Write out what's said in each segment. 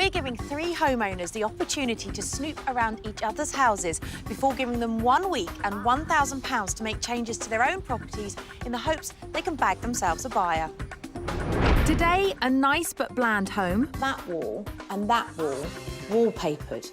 We're giving 3 homeowners the opportunity to snoop around each other's houses before giving them 1 week and £1,000 to make changes to their own properties in the hopes they can bag themselves a buyer. Today, a nice but bland home. That wall and that wall, wallpapered.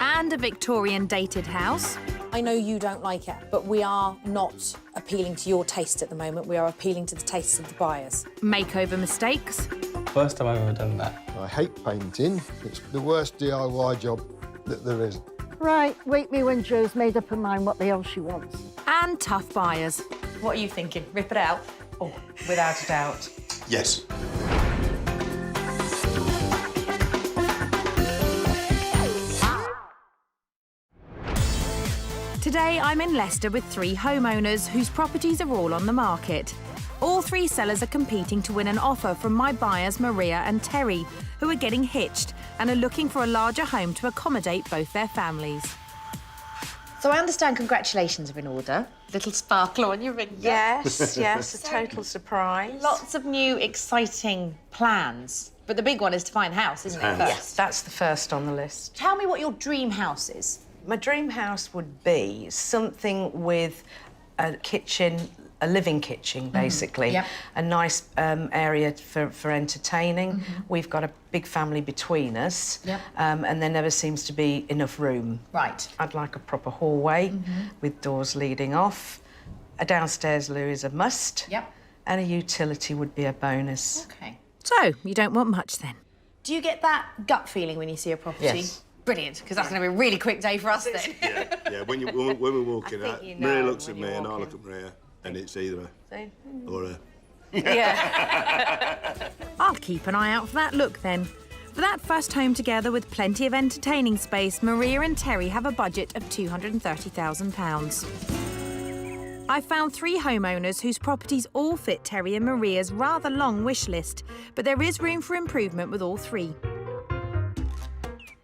And a Victorian dated house. I know you don't like it, but we are not appealing to your taste at the moment. We are appealing to the tastes of the buyers. Makeover mistakes. First time I've ever done that. I hate painting. It's the worst DIY job that there is. Right, wake me when Jo's made up her mind what the hell she wants. And tough buyers. What are you thinking? Rip it out? Oh, without a doubt. Yes. Today, I'm in Leicester with 3 homeowners whose properties are all on the market. All 3 sellers are competing to win an offer from my buyers, Maria and Terry, who are getting hitched and are looking for a larger home to accommodate both their families. So I understand congratulations are in order. Little sparkle on your ring. Yes, yes, a total surprise. Lots of new, exciting plans. But the big one is to find a house, isn't it? Yes, that's the first on the list. Tell me what your dream house is. My dream house would be something with a kitchen, a living kitchen, basically. Yep. A nice area for entertaining. We've got a big family between us. Yep. And there never seems to be enough room. Right. I'd like a proper hallway with doors leading off. A downstairs loo is a must. Yep. And a utility would be a bonus. OK. So, you don't want much then? Do you get that gut feeling when you see a property? Yes. Brilliant, because that's going to be a really quick day for us then. Yeah, when we're walking I think out, you know Maria looks at when me you're and I walking. look at Maria, and it's either So, a or a. yeah. I'll keep an eye out for that look then. For that first home together with plenty of entertaining space, Maria and Terry have a budget of £230,000. I found 3 homeowners whose properties all fit Terry and Maria's rather long wish list, but there is room for improvement with all 3.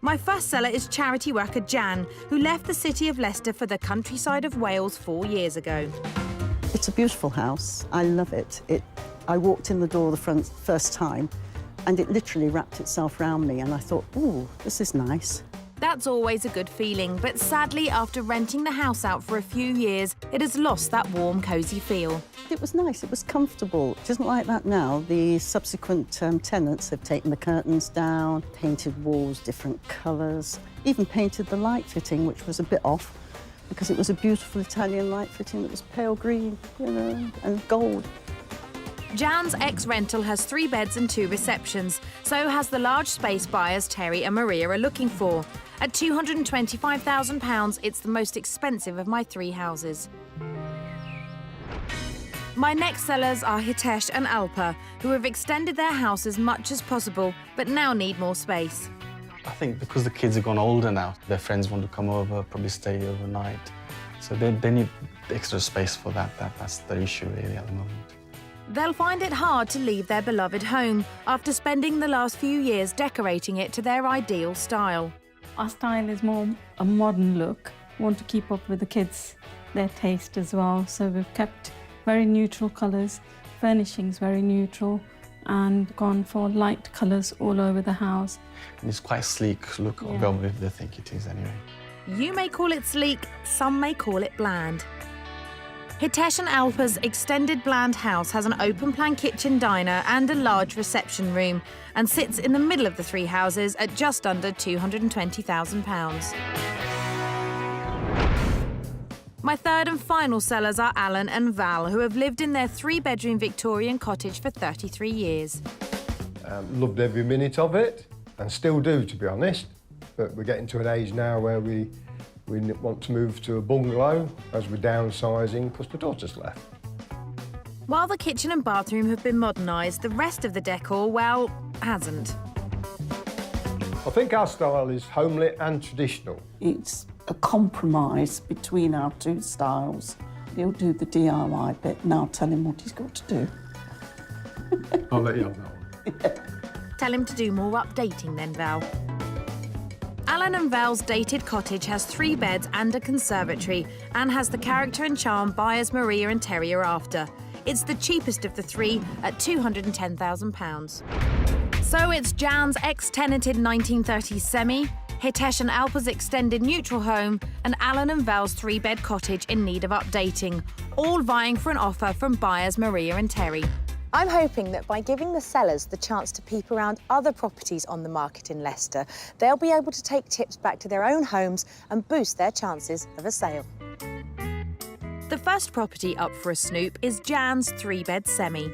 My first seller is charity worker Jan, who left the city of Leicester for the countryside of Wales 4 years ago. It's a beautiful house. I love it. I walked in the door the first time and it literally wrapped itself around me and I thought, ooh, this is nice. That's always a good feeling, but sadly, after renting the house out for a few years, it has lost that warm, cosy feel. It was nice, it was comfortable. It isn't like that now. The subsequent tenants have taken the curtains down, painted walls different colours, even painted the light fitting, which was a bit off, because it was a beautiful Italian light fitting that was pale green, you know, and gold. Jan's ex-rental has 3 beds and 2 receptions, so has the large space buyers Terry and Maria are looking for. At £225,000, it's the most expensive of my 3 houses. My next sellers are Hitesh and Alpa, who have extended their house as much as possible, but now need more space. I think because the kids have gone older now, their friends want to come over, probably stay overnight. So they need extra space for that. That's the issue really at the moment. They'll find it hard to leave their beloved home after spending the last few years decorating it to their ideal style. Our style is more a modern look. We want to keep up with the kids, their taste as well. So we've kept very neutral colours, furnishings very neutral, and gone for light colours all over the house. And it's quite sleek look, Yeah. well, if they think it is anyway. You may call it sleek, some may call it bland. Hitesh and Alpa's extended bland house has an open-plan kitchen diner and a large reception room and sits in the middle of the 3 houses at just under £220,000. My third and final sellers are Alan and Val, who have lived in their 3-bedroom Victorian cottage for 33 years. Loved every minute of it, and still do, to be honest. But we're getting to an age now where we want to move to a bungalow as we're downsizing because the daughter's left. While the kitchen and bathroom have been modernised, the rest of the decor, well, hasn't. I think our style is homely and traditional. It's a compromise between our 2 styles. He'll do the DIY bit and I'll tell him what he's got to do. I'll let you have that one. Tell him to do more updating then, Val. Alan and Val's dated cottage has 3 beds and a conservatory and has the character and charm buyers Maria and Terry are after. It's the cheapest of the 3 at £210,000. So it's Jan's ex-tenanted 1930s semi, Hitesh and Alpa's extended neutral home, and Alan and Val's 3-bed cottage in need of updating, all vying for an offer from buyers Maria and Terry. I'm hoping that by giving the sellers the chance to peep around other properties on the market in Leicester, they'll be able to take tips back to their own homes and boost their chances of a sale. The first property up for a snoop is Jan's 3-bed semi.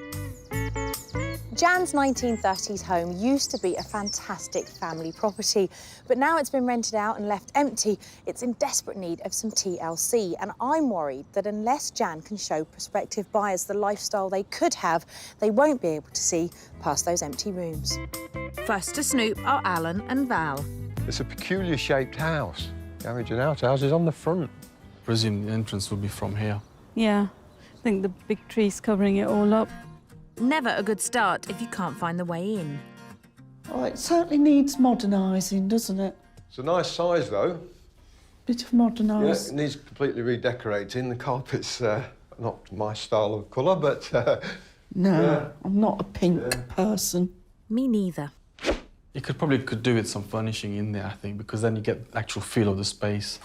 Jan's 1930s home used to be a fantastic family property, but now it's been rented out and left empty. It's in desperate need of some TLC, and I'm worried that unless Jan can show prospective buyers the lifestyle they could have, they won't be able to see past those empty rooms. First to snoop are Alan and Val. It's a peculiar shaped house. Garage and outhouse is on the front. I presume the entrance will be from here. Yeah, I think the big tree's covering it all up. Never a good start if you can't find the way in. Oh, it certainly needs modernising, doesn't it? It's a nice size, though. Bit of modernised. Yeah, it needs completely redecorating. The carpet's not my style of colour, but... No, yeah. I'm not a pink person. Me neither. You could do with some furnishing in there, I think, because then you get the actual feel of the space.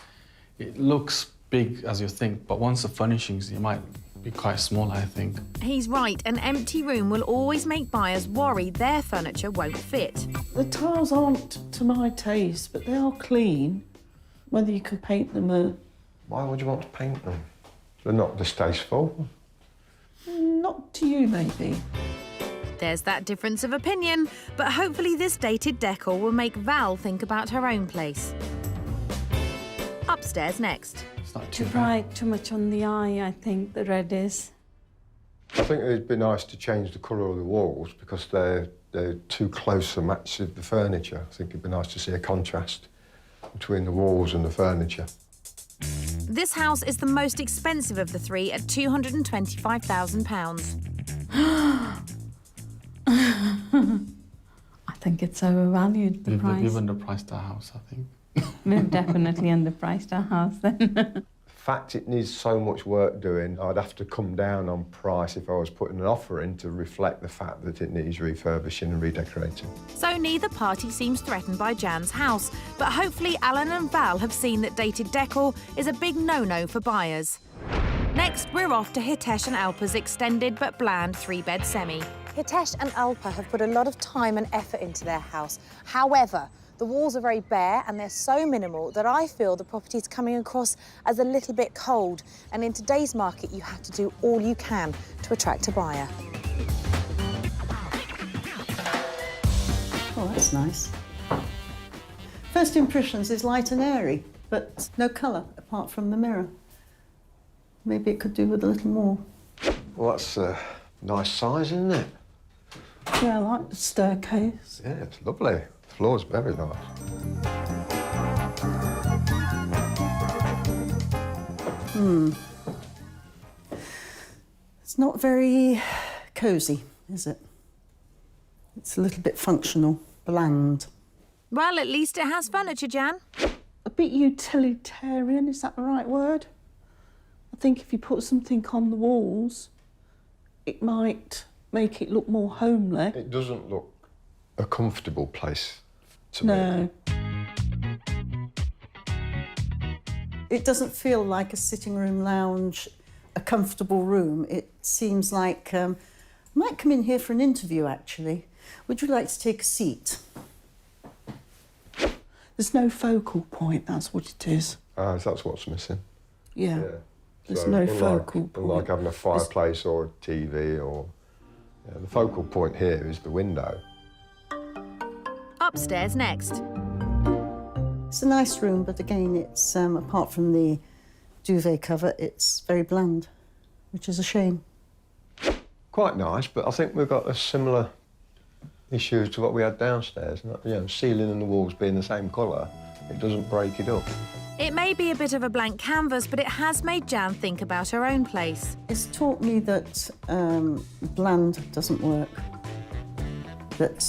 It looks big as you think, but once the furnishings, it might be quite small, I think. He's right, an empty room will always make buyers worry their furniture won't fit. The tiles aren't to my taste, but they are clean. Whether you could paint them a... Why would you want to paint them? They're not distasteful. Not to you, maybe. There's that difference of opinion, but hopefully this dated decor will make Val think about her own place. Upstairs next. It's not Too too bad. bright, too much on the eye, I think, the red is. I think it'd be nice to change the colour of the walls because they're too close a match with the furniture. I think it'd be nice to see a contrast between the walls and the furniture. This house is the most expensive of the three at £225,000. I think it's overvalued, the price. We've underpriced our house, I think. We've definitely underpriced our house then. The fact it needs so much work doing, I'd have to come down on price if I was putting an offer in to reflect the fact that it needs refurbishing and redecorating. So neither party seems threatened by Jan's house, but hopefully Alan and Val have seen that dated decor is a big no-no for buyers. Next, we're off to Hitesh and Alpa's extended but bland 3-bed semi. Hitesh and Alpa have put a lot of time and effort into their house. However, the walls are very bare and they're so minimal that I feel the property is coming across as a little bit cold. And in today's market, you have to do all you can to attract a buyer. Oh, that's nice. First impressions is light and airy, but no colour apart from the mirror. Maybe it could do with a little more. Well, that's a nice size, isn't it? Yeah, I like the staircase. Yeah, it's lovely. The floor's very nice. It's not very cosy, is it? It's a little bit functional, bland. Well, at least it has furniture, Jan. A bit utilitarian, is that the right word? I think if you put something on the walls, it might make it look more homely. It doesn't look a comfortable place to me. No. It doesn't feel like a sitting room lounge, a comfortable room. It seems like I might come in here for an interview, actually. Would you like to take a seat? There's no focal point, that's what it is. Ah, that's what's missing. Yeah. Yeah. There's So, no unlike- focal point. Unlike having a fireplace or a TV or... Yeah, the focal point here is the window. Upstairs next. It's a nice room, but again, it's apart from the duvet cover, it's very bland, which is a shame. Quite nice, but I think we've got a similar issue to what we had downstairs. You know, ceiling and the walls being the same colour, it doesn't break it up. It may be a bit of a blank canvas, but it has made Jan think about her own place. It's taught me that bland doesn't work, that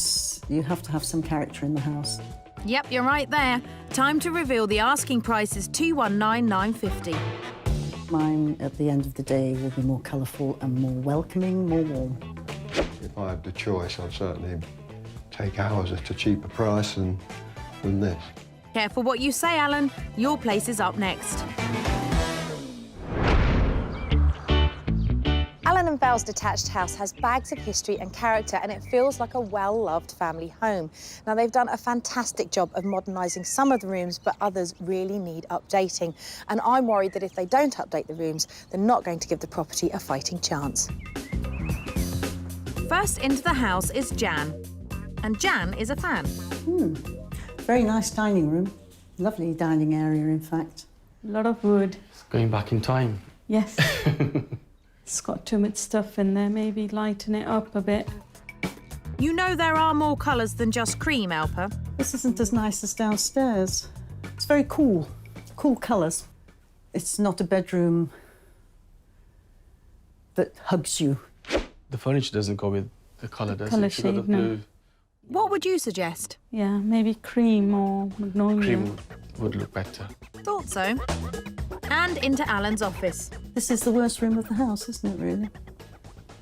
you have to have some character in the house. Yep, you're right there. Time to reveal the asking price is $219,950. Mine, at the end of the day, will be more colourful and more welcoming, more warm. If I had the choice, I'd certainly take ours at a cheaper price than this. Careful what you say, Alan. Your place is up next. Alan and Val's detached house has bags of history and character, and it feels like a well-loved family home. Now, they've done a fantastic job of modernising some of the rooms, but others really need updating. And I'm worried that if they don't update the rooms, they're not going to give the property a fighting chance. First into the house is Jan. And Jan is a fan. Very nice dining room. Lovely dining area, in fact. A lot of wood. It's going back in time. Yes. It's got too much stuff in there. Maybe lighten it up a bit. You know there are more colours than just cream, Alpa. This isn't as nice as downstairs. It's very cool. Cool colours. It's not a bedroom that hugs you. The furniture doesn't go with the colour, does Colour it? You've got the shade, no. blue. What would you suggest? Yeah, maybe cream or magnolia. Cream would look better. Thought so. And into Alan's office. This is the worst room of the house, isn't it, really?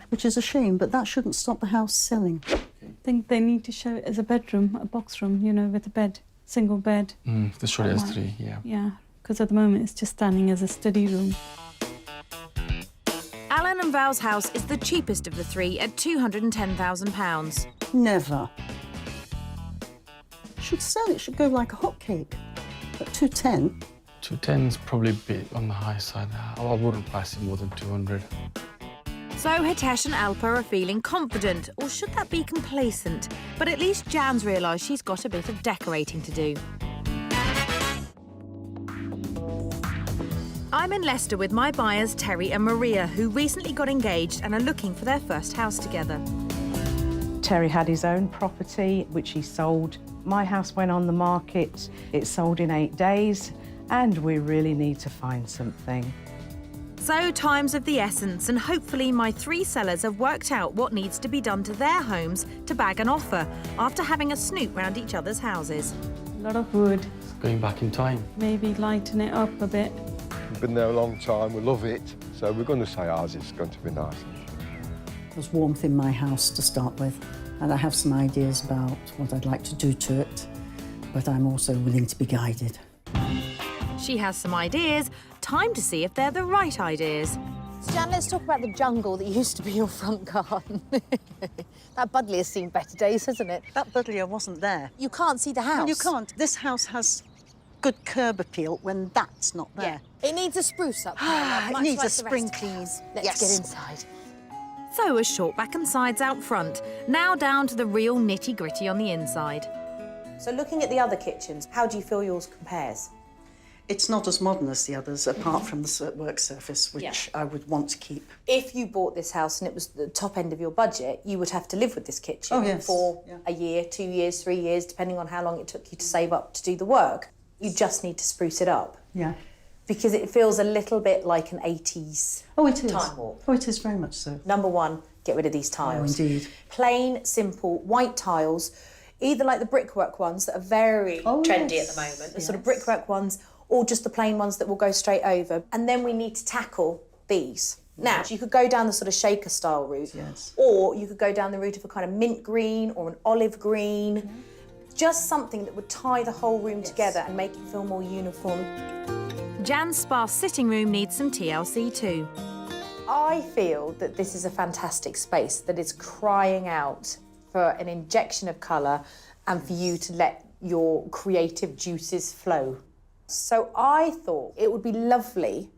Which is a shame, but that shouldn't stop the house selling. I think they need to show it as a bedroom, a box room, you know, with a bed, single bed. The short as 3, yeah. Yeah, because at the moment it's just standing as a study room. Alan and Val's house is the cheapest of the three at £210,000. Never. It should sell, it should go like a hotcake. But 210? 210 is probably a bit on the high side. I wouldn't price it more than 200. So Hitesh and Alpa are feeling confident, or should that be complacent? But at least Jan's realised she's got a bit of decorating to do. I'm in Leicester with my buyers Terry and Maria, who recently got engaged and are looking for their first house together. Terry had his own property, which he sold. My house went on the market. It sold in 8 days, and we really need to find something. So time's of the essence, and hopefully my 3 sellers have worked out what needs to be done to their homes to bag an offer after having a snoop round each other's houses. A lot of wood. It's going back in time. Maybe lighten it up a bit. We've been there a long time, we love it, so we're going to say ours is going to be nice. There's warmth in my house to start with, and I have some ideas about what I'd like to do to it, but I'm also willing to be guided. She has some ideas. Time to see if they're the right ideas. So Jan, let's talk about the jungle that used to be your front garden. That Budley's seen better days, hasn't it? That buddleia wasn't there. You can't see the house. Well, you can't. This house has good curb appeal when that's not there. Yeah. It needs a spruce up. It much needs like a the spring rest of the clean. house. Let's Yes. get inside. So a short back and sides out front. Now down to the real nitty-gritty on the inside. So looking at the other kitchens, how do you feel yours compares? It's not as modern as the others, apart from the work surface, which I would want to keep. If you bought this house and it was the top end of your budget, you would have to live with this kitchen Oh, yes. for Yeah. a year, 2 years, 3 years, depending on how long it took you to save up to do the work. You just need to spruce it up Yeah. because it feels a little bit like an 80s Oh, it is. time warp. Oh, it is very much so. Number one, get rid of these tiles. Oh, indeed. Plain, simple, white tiles, either like the brickwork ones that are very trendy at the moment, the sort of brickwork ones, or just the plain ones that will go straight over. And then we need to tackle these. Now, you could go down the sort of shaker style route, Yes. or you could go down the route of a kind of mint green or an olive green. Just something that would tie the whole room together and make it feel more uniform. Jan's sparse sitting room needs some TLC too. I feel that this is a fantastic space that is crying out for an injection of colour and for you to let your creative juices flow. So I thought it would be lovely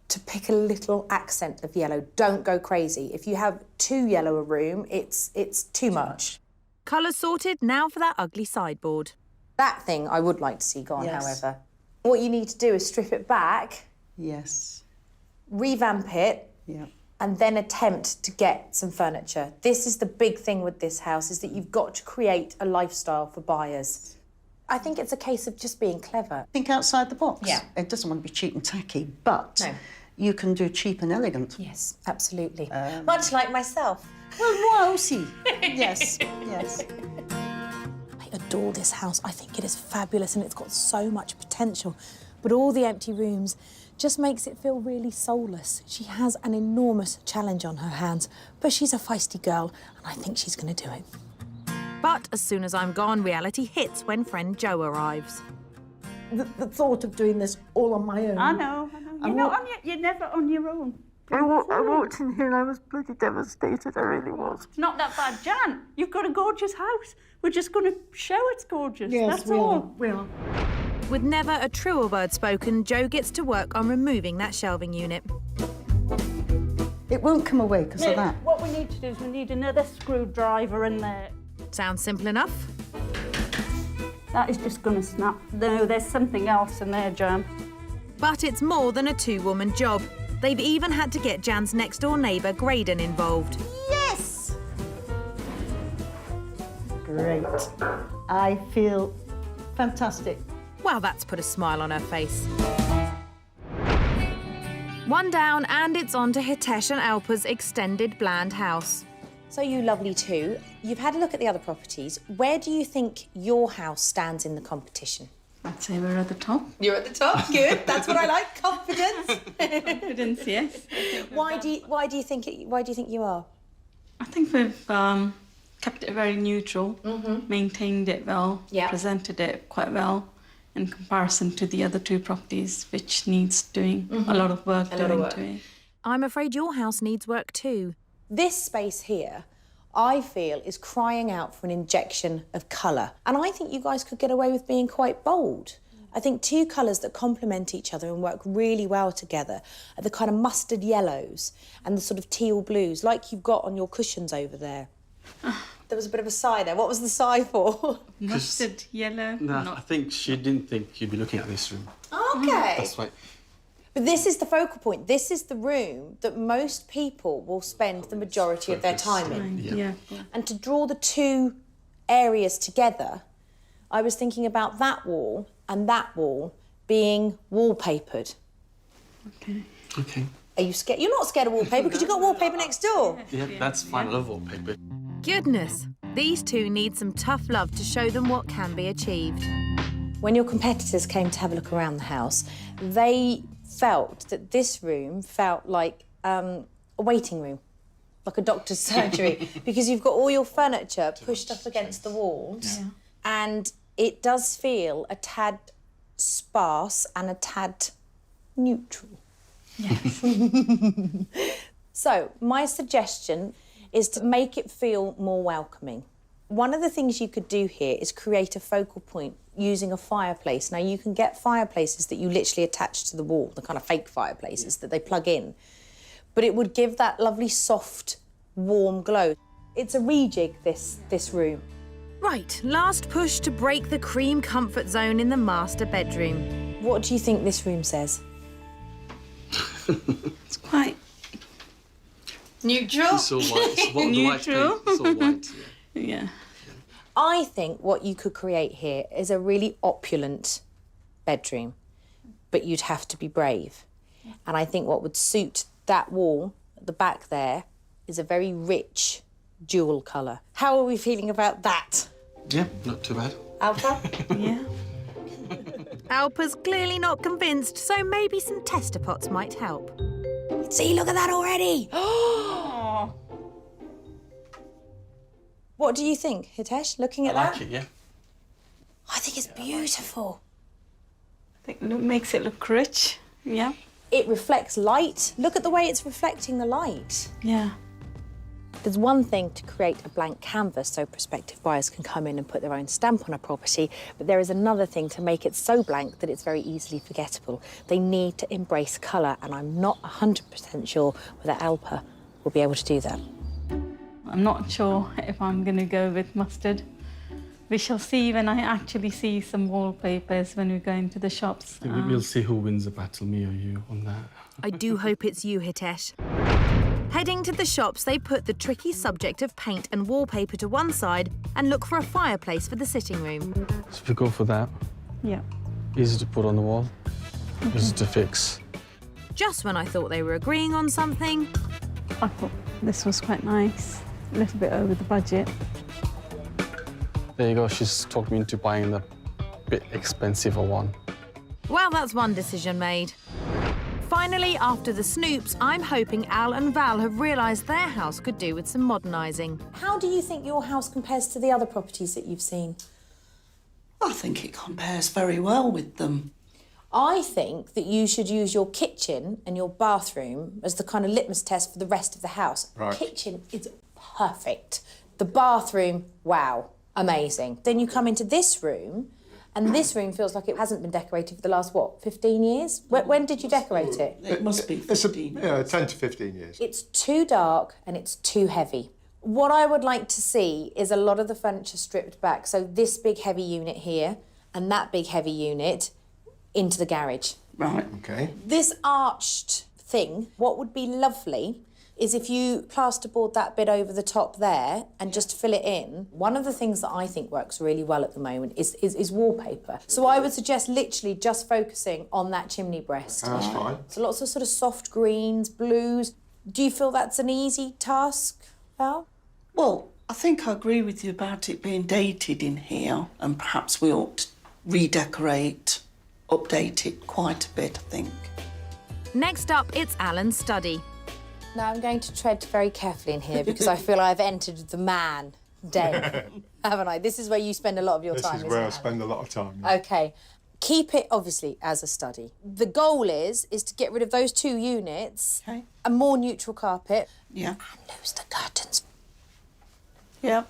to pick a little accent of yellow. Don't go crazy. If you have too yellow a room, it's too much. Colour sorted, now for that ugly sideboard. That thing I would like to see gone, Yes. however. What you need to do is strip it back, Yes. revamp it, Yeah. and then attempt to get some furniture. This is the big thing with this house, is that you've got to create a lifestyle for buyers. I think it's a case of just being clever. Think outside the box. Yeah. It doesn't want to be cheap and tacky, but No. you can do cheap and elegant. Yes, absolutely. Much like myself. Well, moi aussi. Yes, yes. I adore this house. I think it is fabulous and it's got so much potential. But all the empty rooms just makes it feel really soulless. She has an enormous challenge on her hands, but she's a feisty girl and I think she's going to do it. But as soon as I'm gone, reality hits when friend Joe arrives. The thought of doing this all on my own. I know. You're never on your own. I walked in here and I was bloody devastated, I really was. It's not that bad, Jan. You've got a gorgeous house. We're just going to show it's gorgeous. Yes, that's all. We are. With never a truer word spoken, Joe gets to work on removing that shelving unit. It won't come away because of that. What we need to do is we need another screwdriver in there. Sounds simple enough. That is just going to snap. No, there's something else in there, Jan. But it's more than a two-woman job. They've even had to get Jan's next-door neighbour, Graydon, involved. Yes! Great. I feel fantastic. Well, that's put a smile on her face. One down, and it's on to Hitesh and Alpa's extended bland house. So you lovely two, you've had a look at the other properties. Where do you think your house stands in the competition? I'd say we're at the top. You're at the top. Good. That's what I like. Confidence. Confidence, yes. Why do you think you are? I think we've kept it very neutral, maintained it well, presented it quite well in comparison to the other two properties, which needs doing a lot of work to it. I'm afraid your house needs work too. This space here, I feel, is crying out for an injection of colour. And I think you guys could get away with being quite bold. I think two colours that complement each other and work really well together are the kind of mustard yellows and the sort of teal blues, like you've got on your cushions over there. There was a bit of a sigh there. What was the sigh for? Mustard yellow. No, I think she didn't think you'd be looking at this room. Okay. That's right. But this is the focal point. This is the room that most people will spend the majority of their time in. Yeah. And to draw the two areas together, I was thinking about that wall and that wall being wallpapered. Okay. Are you scared? You're not scared of wallpaper because you've got wallpaper next door. Yeah, that's fine. I love wallpaper. Goodness, these two need some tough love to show them what can be achieved. When your competitors came to have a look around the house, they felt that this room felt like a waiting room, like a doctor's surgery, because you've got all your furniture pushed up against the walls, and it does feel a tad sparse and a tad neutral. Yes. So my suggestion is to make it feel more welcoming. One of the things you could do here is create a focal point using a fireplace. Now, you can get fireplaces that you literally attach to the wall, the kind of fake fireplaces that they plug in, but it would give that lovely, soft, warm glow. It's a rejig, this room. Right, last push to break the cream comfort zone in the master bedroom. What do you think this room says? It's quite neutral. It's all white. It's what the white paint. It's all white. yeah. I think what you could create here is a really opulent bedroom, but you'd have to be brave. And I think what would suit that wall at the back there is a very rich jewel colour. How are we feeling about that? Yeah, not too bad. Alpa? Yeah. Alpa's clearly not convinced, so maybe some tester pots might help. See, look at that already! What do you think, Hitesh, looking at I that? like it, yeah. I think it's beautiful. I think it makes it look rich. Yeah. It reflects light. Look at the way it's reflecting the light. Yeah. There's one thing to create a blank canvas so prospective buyers can come in and put their own stamp on a property, but there is another thing to make it so blank that it's very easily forgettable. They need to embrace colour, and I'm not 100% sure whether Alpa will be able to do that. I'm not sure if I'm going to go with mustard. We shall see when I actually see some wallpapers when we go into the shops. We'll see who wins the battle, me or you, on that. I do hope it's you, Hitesh. Heading to the shops, they put the tricky subject of paint and wallpaper to one side and look for a fireplace for the sitting room. So if we go for that, Yeah. easy to put on the wall, easy to fix. Just when I thought they were agreeing on something, I thought this was quite nice. A little bit over the budget. There you go, she's talked me into buying the bit expensive one. well, that's one decision made. Finally, after the snoops, I'm hoping Al and Val have realised their house could do with some modernising. How do you think your house compares to the other properties that you've seen? I think it compares very well with them. I think that you should use your kitchen and your bathroom as the kind of litmus test for the rest of the house. Right. Kitchen is perfect. The bathroom, wow, amazing. Then you come into this room, and this room feels like it hasn't been decorated for the last, what, 15 years? When did you decorate it? It must be 15 years. 10 to 15 years. It's too dark and it's too heavy. What I would like to see is a lot of the furniture stripped back. So this big heavy unit here and that big heavy unit into the garage. Right. OK. This arched thing, what would be lovely is if you plasterboard that bit over the top there and just fill it in. One of the things that I think works really well at the moment is wallpaper. So I would suggest literally just focusing on that chimney breast. That's fine. So lots of sort of soft greens, blues. Do you feel that's an easy task, Val? Well, I think I agree with you about it being dated in here, and perhaps we ought to redecorate, update it quite a bit, I think. Next up, it's Alan's study. Now I'm going to tread very carefully in here because I feel I've entered the man den, haven't I? This is where you spend a lot of your time, This is where I isn't it? spend a lot of time. OK. Keep it, obviously, as a study. The goal is to get rid of those 2 units, OK. a more neutral carpet, Yeah. and lose the curtains. Yeah.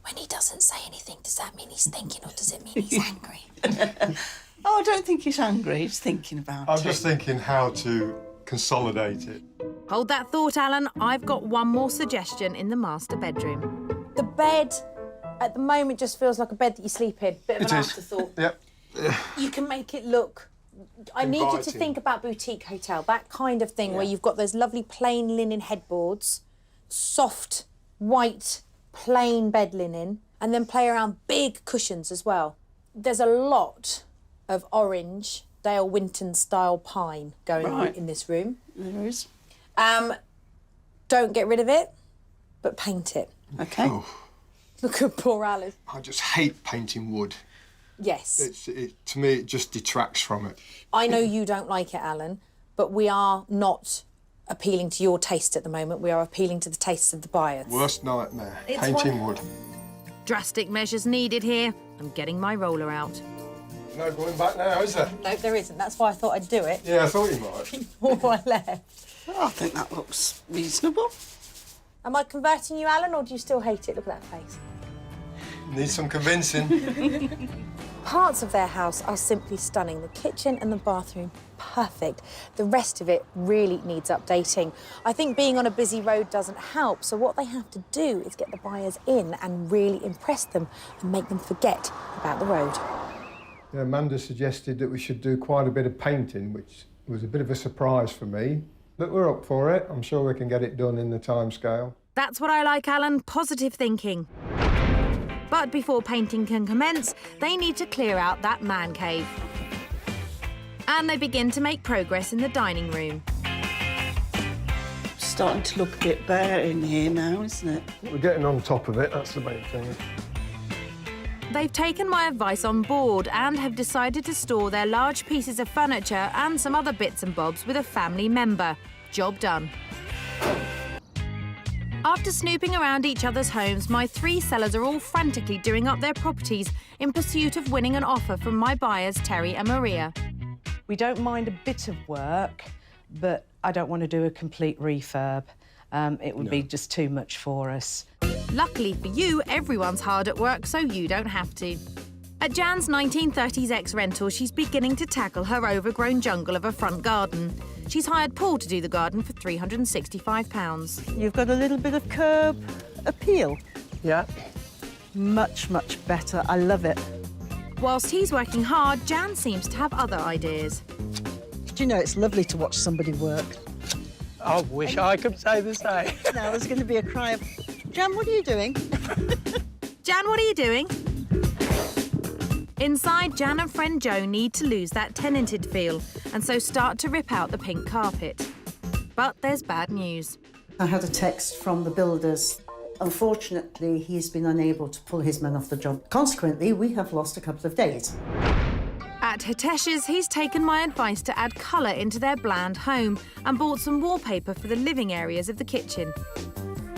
When he doesn't say anything, does that mean he's thinking or does it mean he's angry? Oh, I don't think he's angry. He's thinking about it. I'm just thinking how to consolidate it. Hold that thought, Alan. I've got one more suggestion in the master bedroom. The bed, at the moment, just feels like a bed that you sleep in. Bit of It an is. afterthought. Yep. You can make it look... I need you to Inviting. think about boutique hotel, that kind of thing where you've got those lovely plain linen headboards, soft, white, plain bed linen, and then play around big cushions as well. There's a lot of orange, Dale Winton-style pine going on Right. in this room. There is. Don't get rid of it, but paint it. OK. Look at poor Alice. I just hate painting wood. Yes. To me, it just detracts from it. I know you don't like it, Alan, but we are not appealing to your taste at the moment. We are appealing to the tastes of the buyers. Worst nightmare, It's painting wood. Drastic measures needed here. I'm getting my roller out. No going back now, is there? No, there isn't. That's why I thought I'd do it Yeah, I thought you might. before I left. I think that looks reasonable. Am I converting you, Alan, or do you still hate it? Look at that face. Need some convincing. Parts of their house are simply stunning. The kitchen and the bathroom, perfect. The rest of it really needs updating. I think being on a busy road doesn't help, so what they have to do is get the buyers in and really impress them and make them forget about the road. Yeah, Amanda suggested that we should do quite a bit of painting, which was a bit of a surprise for me. But we're up for it. I'm sure we can get it done in the timescale. That's what I like, Alan. Positive thinking. But before painting can commence, they need to clear out that man cave. And they begin to make progress in the dining room. Starting to look a bit bare in here now, isn't it? We're getting on top of it, that's the main thing. They've taken my advice on board and have decided to store their large pieces of furniture and some other bits and bobs with a family member. Job done. After snooping around each other's homes, my 3 sellers are all frantically doing up their properties in pursuit of winning an offer from my buyers, Terry and Maria. We don't mind a bit of work, but I don't want to do a complete refurb. It would be just too much for us. Luckily for you, everyone's hard at work, so you don't have to. At Jan's 1930s ex-rental, she's beginning to tackle her overgrown jungle of a front garden. She's hired Paul to do the garden for £365. You've got a little bit of curb appeal. Yeah. Much, much better. I love it. Whilst he's working hard, Jan seems to have other ideas. Do you know, it's lovely to watch somebody work. I wish I could say the same. Now there's going to be a cry of, Jan, what are you doing? Jan, what are you doing? Inside, Jan and friend Jo need to lose that tenanted feel and so start to rip out the pink carpet. But there's bad news. I had a text from the builders. Unfortunately, he's been unable to pull his men off the job. Consequently, we have lost a couple of days. At Hitesh's, he's taken my advice to add colour into their bland home and bought some wallpaper for the living areas of the kitchen.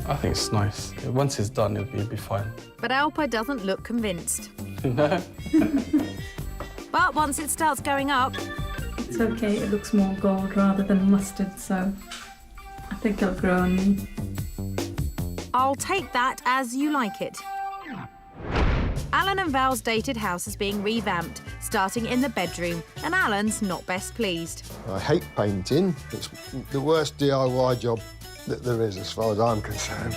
I think it's nice. Once it's done, it'll be fine. But Alpa doesn't look convinced. No. But once it starts going up, It's okay, it looks more gold rather than mustard, so I think it'll grow on me. I'll take that as you like it. Alan and Val's dated house is being revamped, starting in the bedroom, and Alan's not best pleased. I hate painting. It's the worst DIY job that there is, as far as I'm concerned.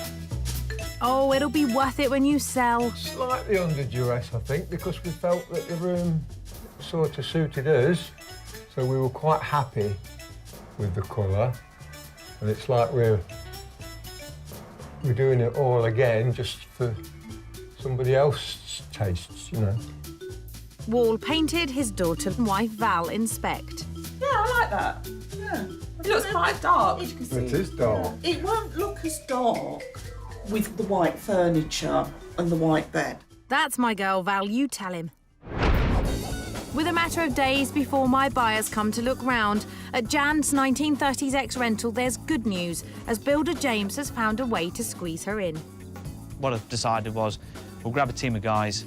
Oh, it'll be worth it when you sell. Slightly under duress, I think, because we felt that the room sort of suited us, so we were quite happy with the colour. And it's like we're doing it all again just for somebody else's tastes, you know. Wall painted, his daughter and wife Val inspect. Yeah, I like that. Yeah. It looks quite dark. It is dark. It won't look as dark with the white furniture and the white bed. That's my girl, Val, you tell him. With a matter of days before my buyers come to look round, at Jan's 1930s ex-rental there's good news, as builder James has found a way to squeeze her in. What I've decided was we'll grab a team of guys,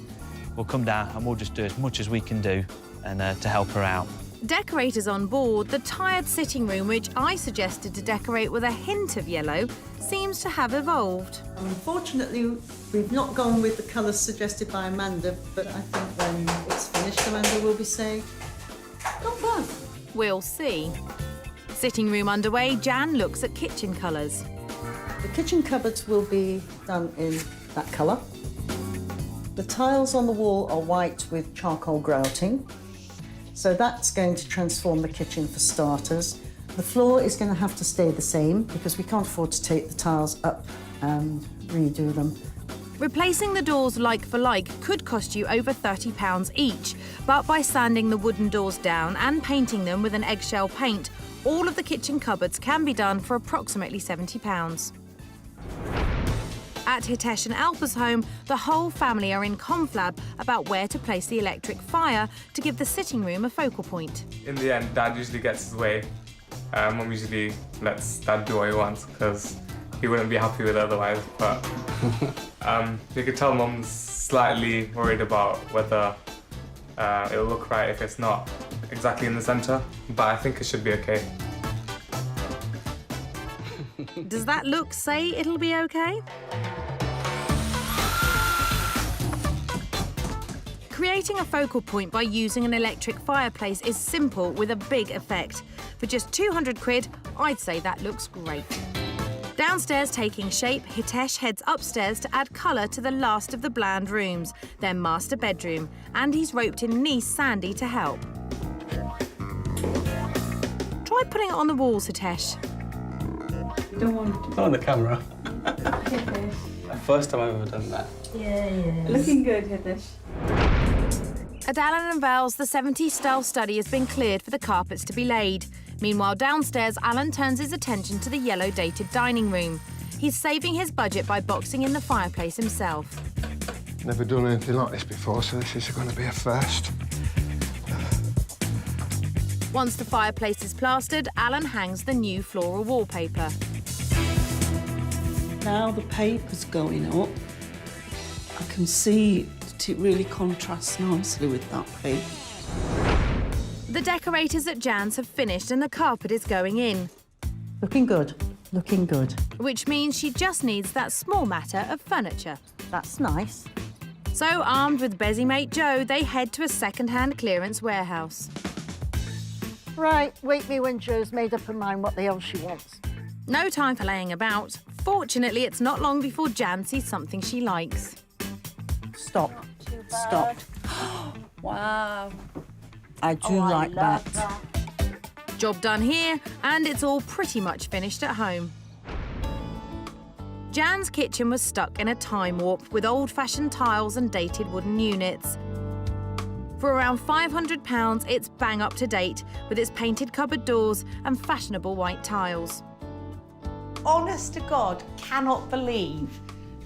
we'll come down and we'll just do as much as we can do and to help her out. Decorators on board, the tired sitting room, which I suggested to decorate with a hint of yellow, seems to have evolved. Unfortunately, we've not gone with the colours suggested by Amanda, but I think when it's finished, Amanda will be saying, not bad. We'll see. Sitting room underway, Jan looks at kitchen colours. The kitchen cupboards will be done in that colour. The tiles on the wall are white with charcoal grouting. So that's going to transform the kitchen for starters. The floor is going to have to stay the same because we can't afford to take the tiles up and redo them. Replacing the doors like for like could cost you over £30 each, but by sanding the wooden doors down and painting them with an eggshell paint, all of the kitchen cupboards can be done for approximately £70. At Hitesh and Alpa's home, the whole family are in conflab about where to place the electric fire to give the sitting room a focal point. In the end, Dad usually gets his way. Mum usually lets Dad do what he wants because he wouldn't be happy with it otherwise. But you could tell Mum's slightly worried about whether it'll look right if it's not exactly in the centre. But I think it should be okay. Does that look say it'll be okay? Creating a focal point by using an electric fireplace is simple with a big effect. For just £200, I'd say that looks great. Downstairs taking shape, Hitesh heads upstairs to add colour to the last of the bland rooms, their master bedroom, and he's roped in niece Sandy to help. Try putting it on the walls, Hitesh. Don't want it to Not on the camera. be. First time I've ever done that. Yeah. Looking good, Hitesh. At Alan and Val's, the 70s style study has been cleared for the carpets to be laid. Meanwhile, downstairs, Alan turns his attention to the yellow dated dining room. He's saving his budget by boxing in the fireplace himself. Never done anything like this before, so this is going to be a first. Once the fireplace is plastered, Alan hangs the new floral wallpaper. Now the paper's going up, I can see that it really contrasts nicely with that paper. The decorators at Jan's have finished and the carpet is going in, Looking good, looking good. which means she just needs that small matter of furniture. That's nice. So, armed with Bezzy mate Joe, they head to a second-hand clearance warehouse. Right, wake me when Jo's made up her mind what the hell she wants. No time for laying about. Fortunately, it's not long before Jan sees something she likes. Stop. Stop. Wow. I do like that. Job done here, and it's all pretty much finished at home. Jan's kitchen was stuck in a time warp with old-fashioned tiles and dated wooden units. For around £500, it's bang up to date with its painted cupboard doors and fashionable white tiles. Honest to God, cannot believe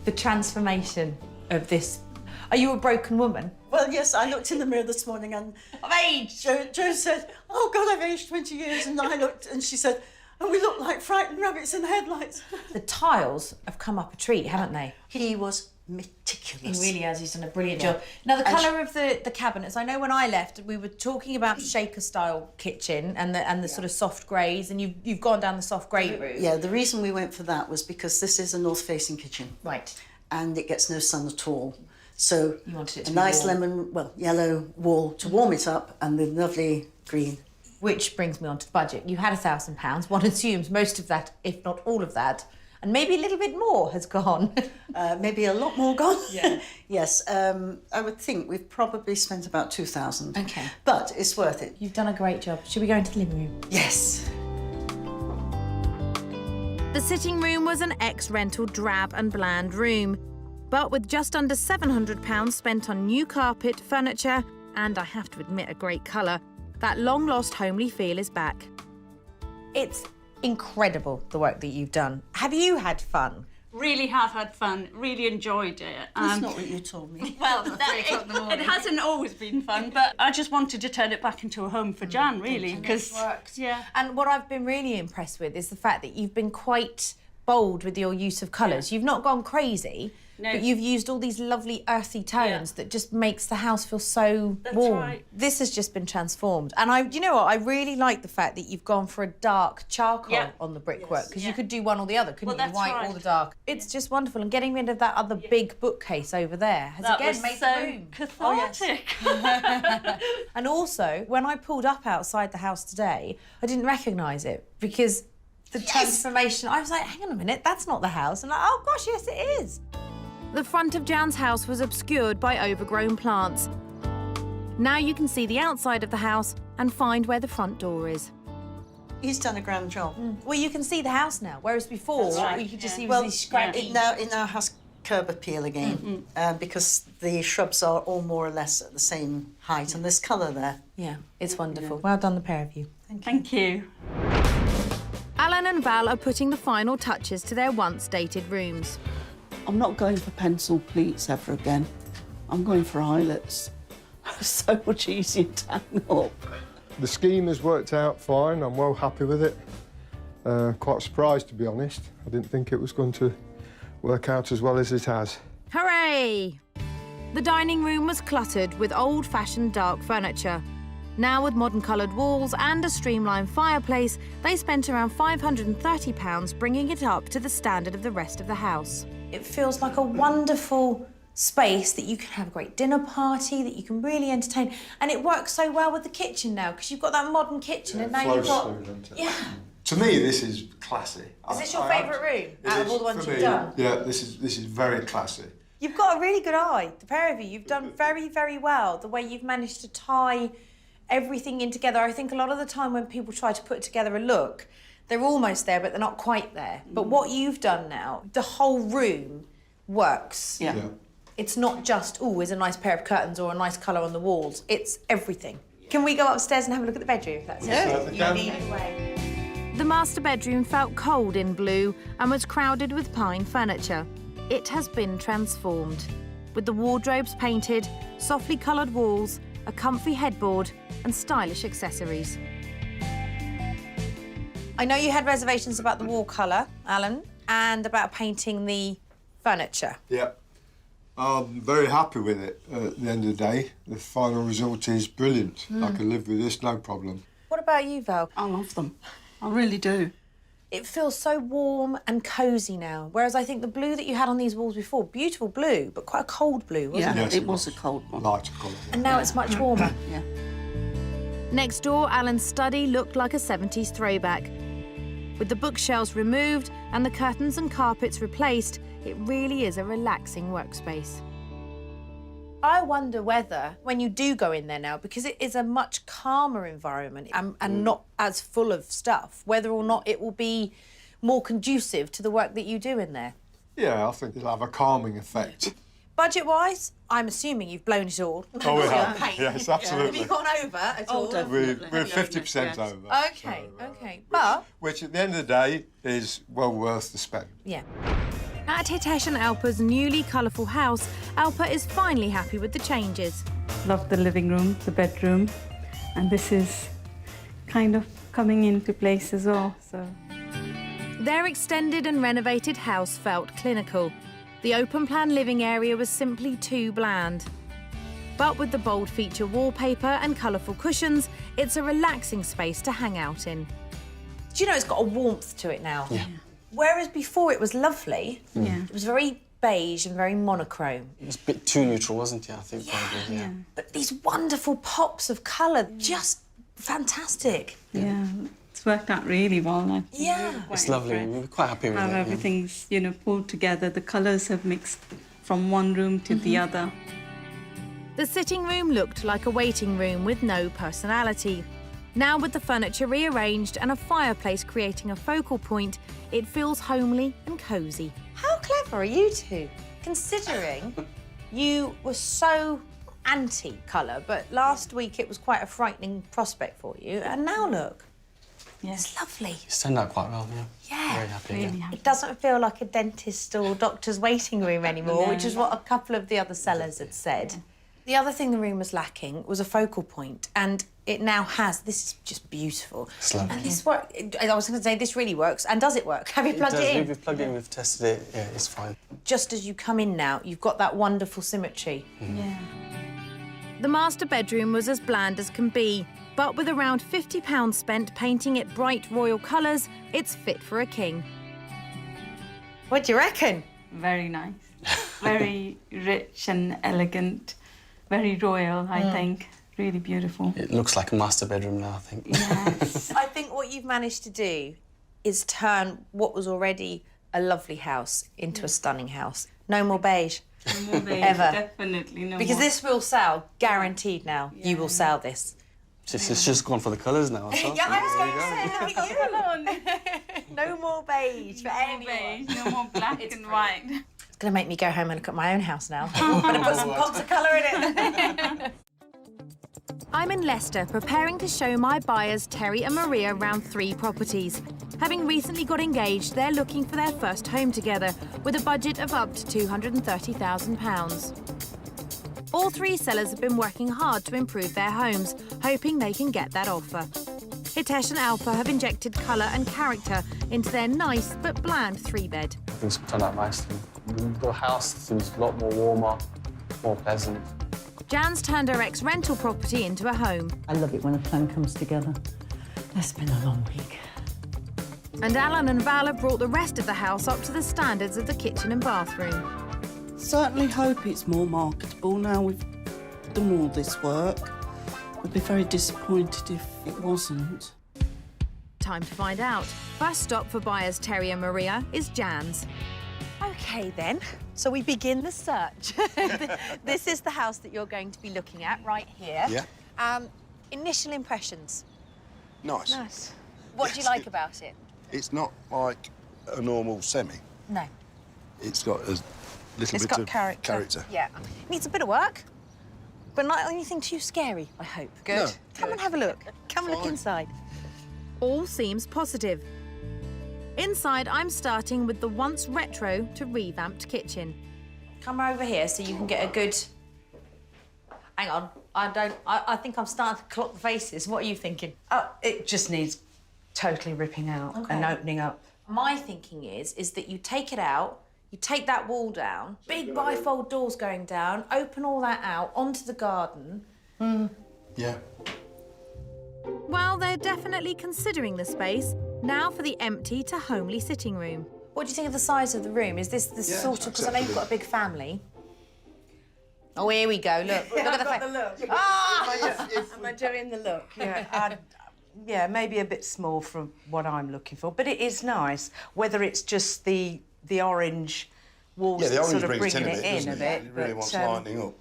the transformation of this. Are you a broken woman? Well, yes, I looked in the mirror this morning and Of age. Jo said, "Oh God, I've aged 20 years." And I looked and she said, "And we look like frightened rabbits in the headlights." The tiles have come up a treat, haven't they? He was meticulous. He really has. He's done a brilliant job. Now, the colour of the cabinets, I know when I left, we were talking about shaker-style kitchen and the sort of soft greys, and you've gone down the soft grey route. Yeah, the reason we went for that was because this is a north-facing kitchen. Right. And it gets no sun at all. So You wanted it to a be nice warm. yellow wall to warm it up, and the lovely green. Which brings me on to the budget. You had £1,000. One assumes most of that, if not all of that, and maybe a little bit more has gone. Maybe a lot more gone. Yeah. Yes, I would think we've probably spent about 2,000. Okay. But it's worth it. You've done a great job. Should we go into the living room? Yes. The sitting room was an ex-rental drab and bland room, but with just under £700 spent on new carpet, furniture, and I have to admit, a great colour, that long-lost homely feel is back. It's incredible, the work that you've done. Have you had fun? Really have had fun, really enjoyed it. That's not what you told me. Well, it hasn't always been fun, but I just wanted to turn it back into a home for Jan, really, because yeah. And what I've been really impressed with is the fact that you've been quite bold with your use of colours. You've not gone crazy, but you've used all these lovely earthy tones that just makes the house feel so warm. Right. This has just been transformed. And you know what, I really like the fact that you've gone for a dark charcoal on the brickwork, because you could do one or the other, couldn't you? White or the dark. It's just wonderful. And getting rid of that other big bookcase over there has That again was made so the room cathartic. And also, when I pulled up outside the house today, I didn't recognise it because the transformation, I was like, hang on a minute, that's not the house. And oh gosh, yes, it is. The front of Jan's house was obscured by overgrown plants. Now you can see the outside of the house and find where the front door is. He's done a grand job. Well, you can see the house now, whereas before you could just see these scrappy... It now has curb appeal again, because the shrubs are all more or less at the same height, and there's colour there. Yeah, it's wonderful. Well done, the pair of you. Thank you. Alan and Val are putting the final touches to their once-dated rooms. I'm not going for pencil pleats ever again. I'm going for eyelets. So much easier to hang up. The scheme has worked out fine. I'm well happy with it. Quite surprised, to be honest. I didn't think it was going to work out as well as it has. Hooray! The dining room was cluttered with old-fashioned dark furniture. Now, with modern coloured walls and a streamlined fireplace, they spent around £530 bringing it up to the standard of the rest of the house. It feels like a wonderful space that you can have a great dinner party, that you can really entertain. And it works so well with the kitchen now, because you've got that modern kitchen and now you've got... Yeah. To me, this is classy. Is this your favourite room out of all the ones you've done? Yeah, this is very classy. You've got a really good eye, the pair of you. You've done very, very well, the way you've managed to tie everything in together. I think a lot of the time when people try to put together a look, they're almost there, but they're not quite there. But what you've done now, the whole room works. Yeah. It's not just, oh, there's a nice pair of curtains or a nice colour on the walls. It's everything. Can we go upstairs and have a look at the bedroom, if that's okay? The master bedroom felt cold in blue and was crowded with pine furniture. It has been transformed, with the wardrobes painted, softly coloured walls, a comfy headboard and stylish accessories. I know you had reservations about the wall colour, Alan, and about painting the furniture. Yeah. I'm very happy with it at the end of the day. The final result is brilliant. I can live with this, no problem. What about you, Val? I love them. I really do. It feels so warm and cosy now, whereas I think the blue that you had on these walls before, beautiful blue, but quite a cold blue, wasn't it? Yes, it was a cold one. Lighter colour. And now it's much warmer. Yeah. Next door, Alan's study looked like a 70s throwback. With the bookshelves removed and the curtains and carpets replaced, it really is a relaxing workspace. I wonder whether, when you do go in there now, because it is a much calmer environment and not as full of stuff, whether or not it will be more conducive to the work that you do in there. Yeah, I think it'll have a calming effect. Budget-wise, I'm assuming you've blown it all. Oh, we have. Yes, absolutely. Have you gone over at all? We're 50% over. OK, OK. But... Which, at the end of the day, is well worth the spend. Yeah. At Hitesh and Alpa's newly colourful house, Alpa is finally happy with the changes. Love the living room, the bedroom, and this is kind of coming into place as well. So Their extended and renovated house felt clinical. The open-plan living area was simply too bland. But with the bold feature wallpaper and colourful cushions, it's a relaxing space to hang out in. Do you know it's got a warmth to it now? Yeah. Whereas before it was lovely, yeah. it was very beige and very monochrome. It was a bit too neutral, wasn't it? I think probably. Yeah. But these wonderful pops of colour, just fantastic. Yeah, it's worked out really well. I think. Yeah. It's lovely. We're quite happy with How it. everything's, you know, pulled together. The colours have mixed from one room to the other. The sitting room looked like a waiting room with no personality. Now with the furniture rearranged and a fireplace creating a focal point, it feels homely and cosy. How clever are you two? Considering you were so anti-colour, but last week it was quite a frightening prospect for you, and now look. Yes. It's lovely. It's turned out quite well, yeah. Yeah. Very happy. Really yeah. happy. It doesn't feel like a dentist or doctor's waiting room anymore, No. which is what a couple of the other sellers had said. The other thing the room was lacking was a focal point, and it now has. This is just beautiful. It's lovely. And this work. I was going to say this really works. And does it work? Have you plugged it in? We've plugged it in, we've tested it, yeah, it's fine. Just as you come in now, you've got that wonderful symmetry. Yeah. The master bedroom was as bland as can be, but with around £50 spent painting it bright royal colours, it's fit for a king. What do you reckon? Very nice. Very rich and elegant. Very royal, I think. Really beautiful. It looks like a master bedroom now, I think. Yes. I think what you've managed to do is turn what was already a lovely house into a stunning house. No more beige. No more beige, Ever. Definitely no Because more. this will sell, guaranteed now. You will sell this. It's just gone for the colours now. So. Yeah, I was going to say, look at you. No more beige for anyone. Beige, no more black and white. It's going to make me go home and look at my own house now. I'm going to put some pops of colour in it. I'm in Leicester preparing to show my buyers Terry and Maria around 3 properties. Having recently got engaged, they're looking for their first home together with a budget of up to £230,000. All 3 sellers have been working hard to improve their homes, hoping they can get that offer. Hitesh and Alpa have injected colour and character into their nice but bland 3-bed. Things turned out nicely. The house seems a lot more warmer, more pleasant. Jan's turned her ex-rental property into a home. I love it when a plan comes together. It's been a long week. And Alan and Val have brought the rest of the house up to the standards of the kitchen and bathroom. Certainly hope it's more marketable now we've done all this work. I'd be very disappointed if it wasn't. Time to find out. First stop for buyers Terry and Maria is Jan's. OK, then. So we begin the search. This is the house that you're going to be looking at right here. Yeah. Initial impressions. Nice. Nice. What do you like about it? It's not like a normal semi. No. It's got a little It's bit got of character. Yeah. Needs a bit of work, but not anything too scary, I hope. Good. No. Come and have a look. Come and look inside. All seems positive. Inside, I'm starting with the once retro to revamped kitchen. Come over here so you can get a good... Hang on. I think I'm starting to clock the faces. What are you thinking? Oh, it just needs totally ripping out and opening up. My thinking is that you take it out, you take that wall down, big bifold doors going down, open all that out onto the garden. Yeah. Well, they're definitely considering the space. Now for the empty to homely sitting room. What do you think of the size of the room? Is this the sort of... Because I know you've got a big family. Oh, here we go. Look, look at the face. look. Ah! Am I doing the look? Yeah, yeah, maybe a bit small from what I'm looking for, but it is nice. Whether it's just the orange walls Yeah, the that's orange sort of brings bringing in a bit, it in doesn't a it? bit. It really wants lightening up.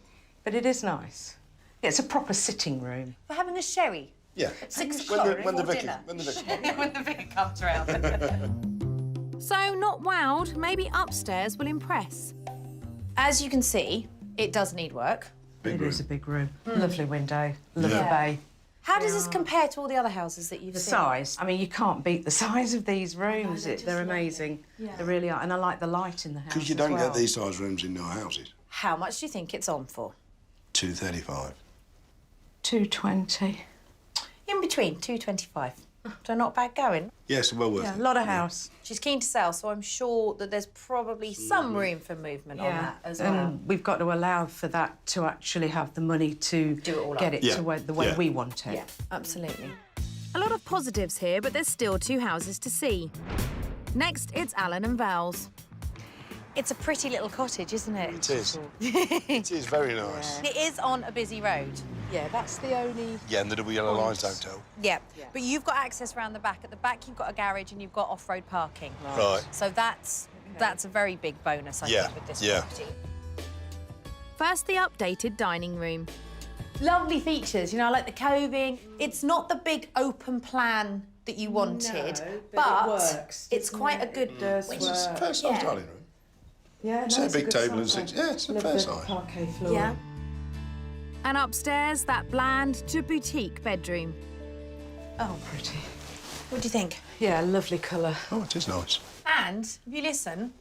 But it is nice. Yeah, it's a proper sitting room. We're having a sherry. Yeah. 6 o'clock When the before vicar dinner. When the vicar comes round. So, not wowed, maybe upstairs will impress. As you can see, it does need work. It is a big room. Lovely window, lovely Yeah. bay. How does this compare to all the other houses that you've The seen? size. I mean, you can't beat the size of these rooms. They're amazing. Yeah. They really are. And I like the light in the house. Because you as don't well. get these size rooms in no houses. How much do you think it's on for? 235. 220. In between, 225. So not bad going. Yes, well worth Yeah, it. a lot of house. She's keen to sell, so I'm sure that there's probably some room for movement on that as well. And we've got to allow for that to actually have the money to Do it all get up. it Yeah. to the way Yeah. we want it. Yeah, absolutely. A lot of positives here, but there's still 2 houses to see. Next, it's Alan and Val's. It's a pretty little cottage, isn't it? It is. It is very nice. It is on a busy road. Yeah, that's the only... Yeah, and the double yellow lines hotel. Yeah. But you've got access around the back. At the back, you've got a garage and you've got off-road parking. Right. So that's a very big bonus, I Yeah, think, with this yeah. property. First, the updated dining room. Lovely features, you know, like the coving. It's not the big open plan that you wanted, but it works, it's doesn't quite it? a good. It does It's a work. fair size dining room. Yeah, It's a big table and six. Yeah, it's a fair size. Parquet floor. Yeah. And upstairs, that bland to boutique bedroom. Oh, pretty. What do you think? Yeah, lovely colour. Oh, it is nice. And if you listen,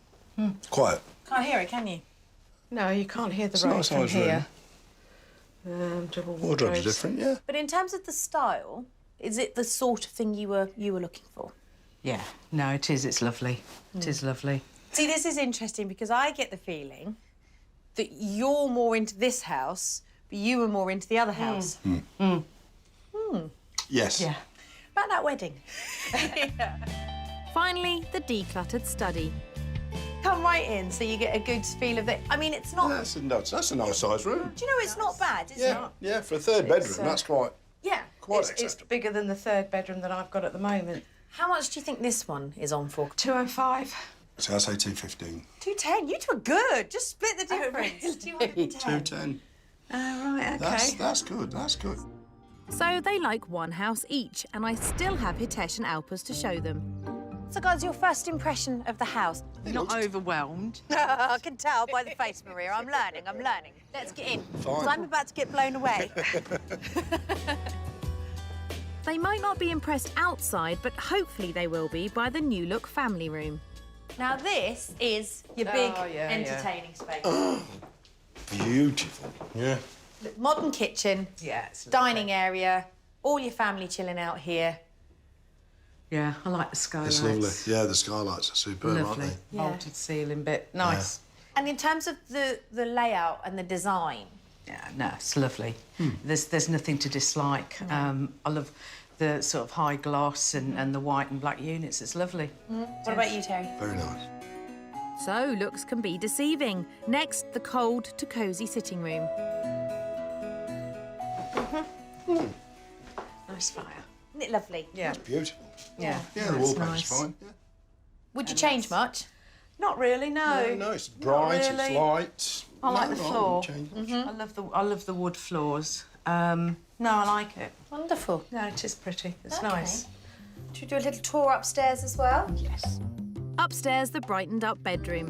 Quiet. can't hear it, can you? No, you can't hear the It's a road nice from size room. here. Double Wardrobes are wardrobes. different, yeah. But in terms of the style, is it the sort of thing you were looking for? Yeah, no, it is. It's lovely. It is lovely. See, this is interesting because I get the feeling that you're more into this house, but you were more into the other house. Yes. Yeah. About that wedding. Finally, the decluttered study. Come right in so you get a good feel of it. I mean, it's not... That's a nice size room. Do you know, it's not bad, is Yeah, it? yeah, for a third bedroom, that's quite Yeah. quite It's acceptable. bigger than the 3rd bedroom that I've got at the moment. How much do you think this one is on for? 205. So I say 215. 210. You two are good. Just split the difference. 210. 210. Right, okay. That's good. That's good. So they like 1 house each, and I still have Hitesh and Alpers to show them. So, guys, your first impression of the house? Not overwhelmed. I can tell by the face, Maria. I'm learning. Let's get in. Fine. 'Cause I'm about to get blown away. They might not be impressed outside, but hopefully they will be by the new look family room. Now, this is your big Oh, yeah, entertaining space. Beautiful. Yeah. Modern kitchen, Yeah, it's dining area, all your family chilling out here. Yeah, I like the skylights. It's lovely. Yeah, the skylights are superb, Lovely. aren't they? Vaulted ceiling bit. Nice. And in terms of the layout and the design, Yeah, no, it's lovely. There's nothing to dislike. I love the sort of high gloss and the white and black units. It's lovely. what about you, Terry? Very nice. So looks can be deceiving. Next, the cold to cosy sitting room. Nice fire. Isn't it lovely? Yeah. Beautiful. Yeah. Yeah, the That's wallpaper's nice. fine. Yeah. Would you change much? Not really, no. No, it's bright, it's really. light. I like the No, floor. wouldn't change much. I love the wood floors. No, I like it. Wonderful. No, it is pretty. It's Okay. nice. Should we do a little tour upstairs as well? Yes. Upstairs, the brightened up bedroom.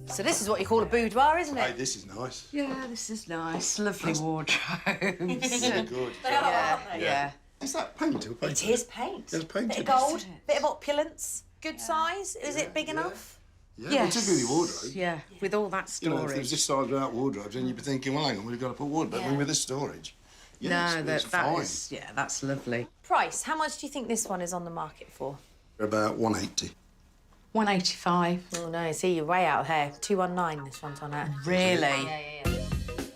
So this is what you call a boudoir, isn't Hey, it? this is nice. Yeah, this is nice. Lovely wardrobes. Really good. yeah. Is that paint or paper? It is paint. It's painted. Bit of gold, bit of opulence. Good size. Is it big enough? Yeah, well, particularly the wardrobe. Yeah, with all that You know, if storage. there was this size without wardrobes, then you'd be thinking, well, hang on, we've got to put wardrobe. But Yeah. with this storage, yeah, No, it's that fine. is, yeah, that's lovely. Price. How much do you think this one is on the market for? About 180. 185. Oh no, see, you're way out here. 219 this one's on at. Really?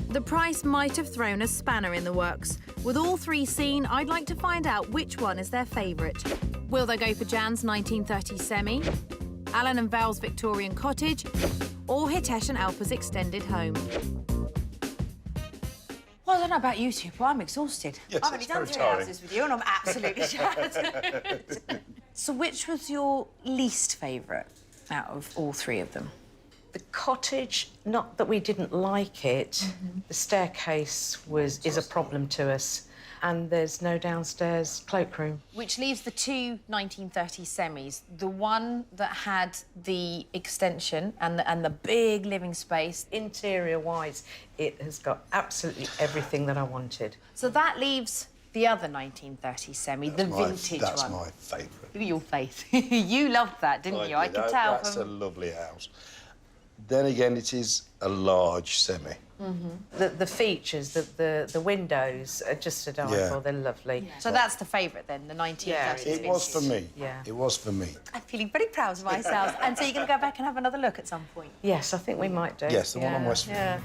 The price might have thrown a spanner in the works. With all 3 seen, I'd like to find out which one is their favourite. Will they go for Jan's 1930s semi, Alan and Val's Victorian cottage, or Hitesh and Alpers extended home? Well, I don't know about you two, but I'm exhausted. Yes, I've only it's done very 3 tiring. houses with you and I'm absolutely shattered. So which was your least favourite out of all 3 of them? The cottage, not that we didn't like it, the staircase is a problem to us. and there's no downstairs cloakroom. Which leaves the two 1930s semis. The one that had the extension and the big living space. Interior-wise, it has got absolutely everything that I wanted. So that leaves the other 1930s semi, the vintage That's one. my favourite. Look at your face. You loved that, didn't you? I could tell That's from... a lovely house. Then again, it is a large semi. The features, the windows are just to die for. They're lovely. So that's the favourite then, the 1930s It was for me. Yeah. It was for me. I'm feeling very proud of myself. And so you're going to go back and have another look at some point? Yes, I think we might do. Yes, the one on Westfield. Yeah.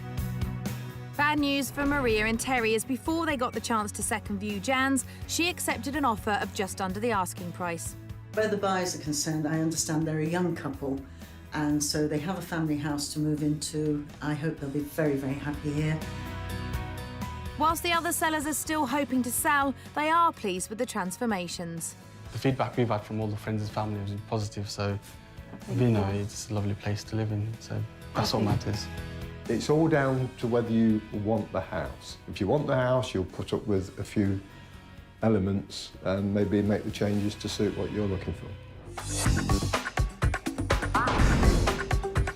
Bad news for Maria and Terry is before they got the chance to second view Jan's, she accepted an offer of just under the asking price. Where the buyers are concerned, I understand they're a young couple, and so they have a family house to move into. I hope they'll be very, very happy here. Whilst the other sellers are still hoping to sell, they are pleased with the transformations. The feedback we've had from all the friends and family has been positive, so, you know, it's a lovely place to live in, so that's what matters. It's all down to whether you want the house. If you want the house, you'll put up with a few elements and maybe make the changes to suit what you're looking for.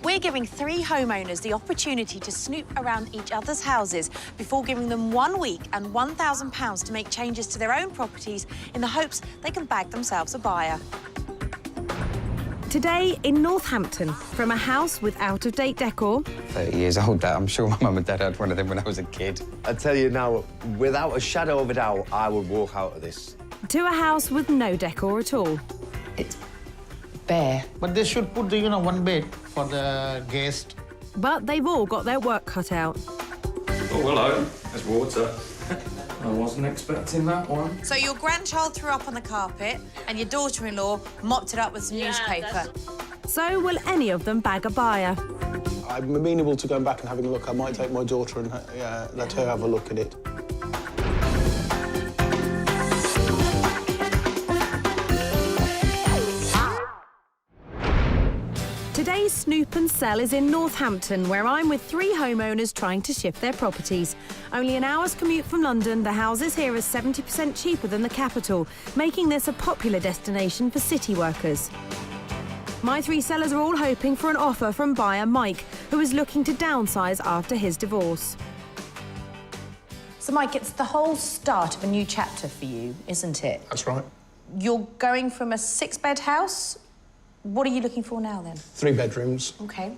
We're giving 3 homeowners the opportunity to snoop around each other's houses before giving them 1 week and £1,000 to make changes to their own properties in the hopes they can bag themselves a buyer. Today in Northampton, from a house with out-of-date decor... 30 years old, that. I'm sure my mum and dad had one of them when I was a kid. I tell you now, without a shadow of a doubt, I would walk out of this. to a house with no decor at all. It's bare. But they should put, one bed for the guest. But they've all got their work cut out. Oh, hello. There's water. I wasn't expecting that one. So your grandchild threw up on the carpet and your daughter-in-law mopped it up with some newspaper. So will any of them bag a buyer? I'm amenable to going back and having a look. I might take my daughter and let her have a look at it. Today's Snoop and Sell is in Northampton, where I'm with 3 homeowners trying to shift their properties. Only an hour's commute from London, the houses here are 70% cheaper than the capital, making this a popular destination for city workers. My 3 sellers are all hoping for an offer from buyer Mike, who is looking to downsize after his divorce. So, Mike, it's the whole start of a new chapter for you, isn't it? That's right. You're going from a 6-bed house. What are you looking for now, then? 3 bedrooms. OK.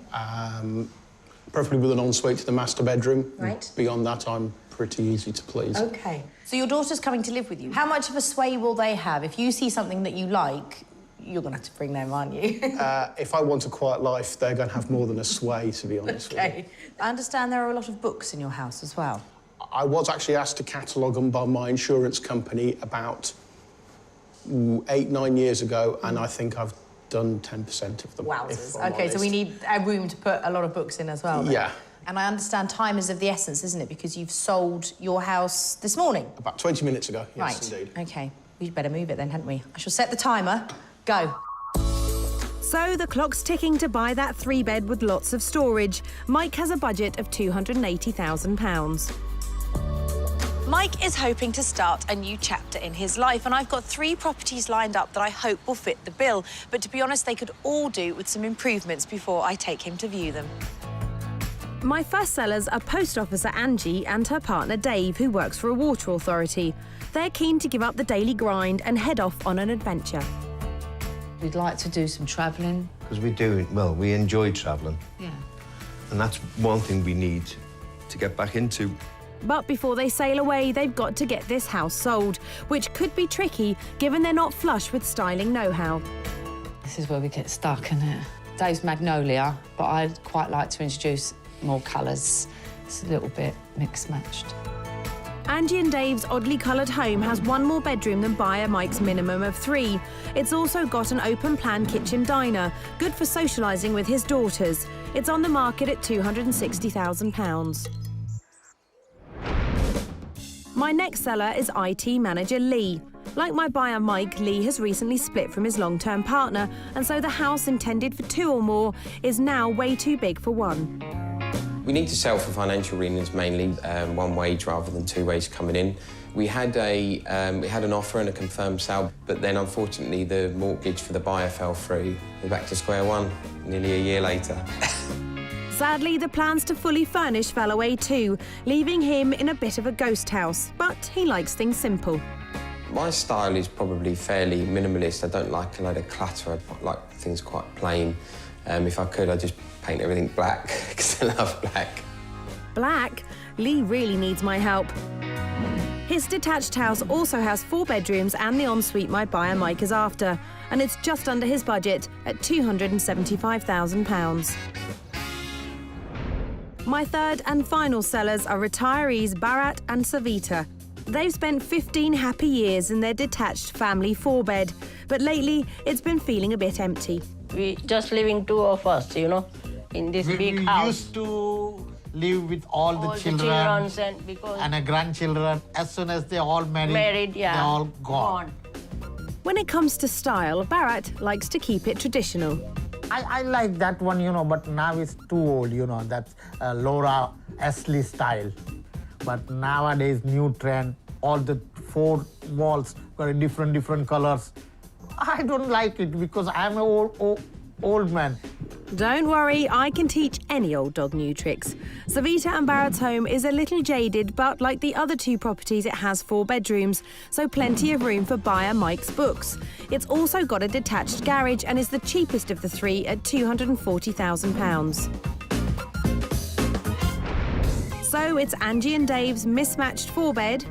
Preferably with an ensuite to the master bedroom. Right. Beyond that, I'm pretty easy to please. OK. So your daughter's coming to live with you. How much of a sway will they have? If you see something that you like, you're going to have to bring them, aren't you? If I want a quiet life, they're going to have more than a sway, to be honest with you. OK. I understand there are a lot of books in your house as well. I was actually asked to catalogue them by my insurance company about 8, 9 years ago, and I think I've done 10% of them. Wowzers. OK, so we need a room to put a lot of books in as well, then. Yeah. And I understand time is of the essence, isn't it? Because you've sold your house this morning. About 20 minutes ago, yes, Right. indeed. OK. We'd better move it then, hadn't we? I shall set the timer. Go. So the clock's ticking to buy that 3-bed with lots of storage. Mike has a budget of £280,000. Mike is hoping to start a new chapter in his life, and I've got 3 properties lined up that I hope will fit the bill. But to be honest, they could all do with some improvements before I take him to view them. My first sellers are post officer Angie and her partner Dave, who works for a water authority. They're keen to give up the daily grind and head off on an adventure. We'd like to do some travelling. Because we enjoy travelling. Yeah. And that's one thing we need to get back into. But before they sail away, they've got to get this house sold, which could be tricky given they're not flush with styling know-how. This is where we get stuck, isn't it? Dave's Magnolia, but I'd quite like to introduce more colours. It's a little bit mixed-matched. Angie and Dave's oddly coloured home has 1 more bedroom than buyer Mike's minimum of 3. It's also got an open-plan kitchen diner, good for socialising with his daughters. It's on the market at £260,000. My next seller is IT manager Lee. Like my buyer Mike, Lee has recently split from his long-term partner, and so the house intended for 2 or more is now way too big for 1. We need to sell for financial reasons mainly, one wage rather than two ways coming in. We had an offer and a confirmed sale, but then unfortunately the mortgage for the buyer fell through. We're back to square one, nearly a year later. Sadly, the plans to fully furnish fell away too, leaving him in a bit of a ghost house. But he likes things simple. My style is probably fairly minimalist. I don't like a lot of clutter. I like things quite plain. If I could, I'd just paint everything black, because I love black. Black? Lee really needs my help. His detached house also has 4 bedrooms and the ensuite my buyer Mike is after, and it's just under his budget at £275,000. My third and final sellers are retirees Bharat and Savita. They've spent 15 happy years in their detached family 4-bed, but lately it's been feeling a bit empty. We just living 2 of us, you know, in this big house. We used to live with all the children and the grandchildren. As soon as they all married, yeah, they're all gone. When it comes to style, Bharat likes to keep it traditional. I like that one, you know, but now it's too old, you know. That's Laura Ashley style. But nowadays, new trend, all the 4 walls got different colors. I don't like it because I'm an old man. Don't worry, I can teach any old dog new tricks. Savita and Bharat's home is a little jaded, but like the other 2 properties, it has 4 bedrooms, so plenty of room for buyer Mike's books. It's also got a detached garage and is the cheapest of the 3 at £240,000. So it's Angie and Dave's mismatched 4-bed,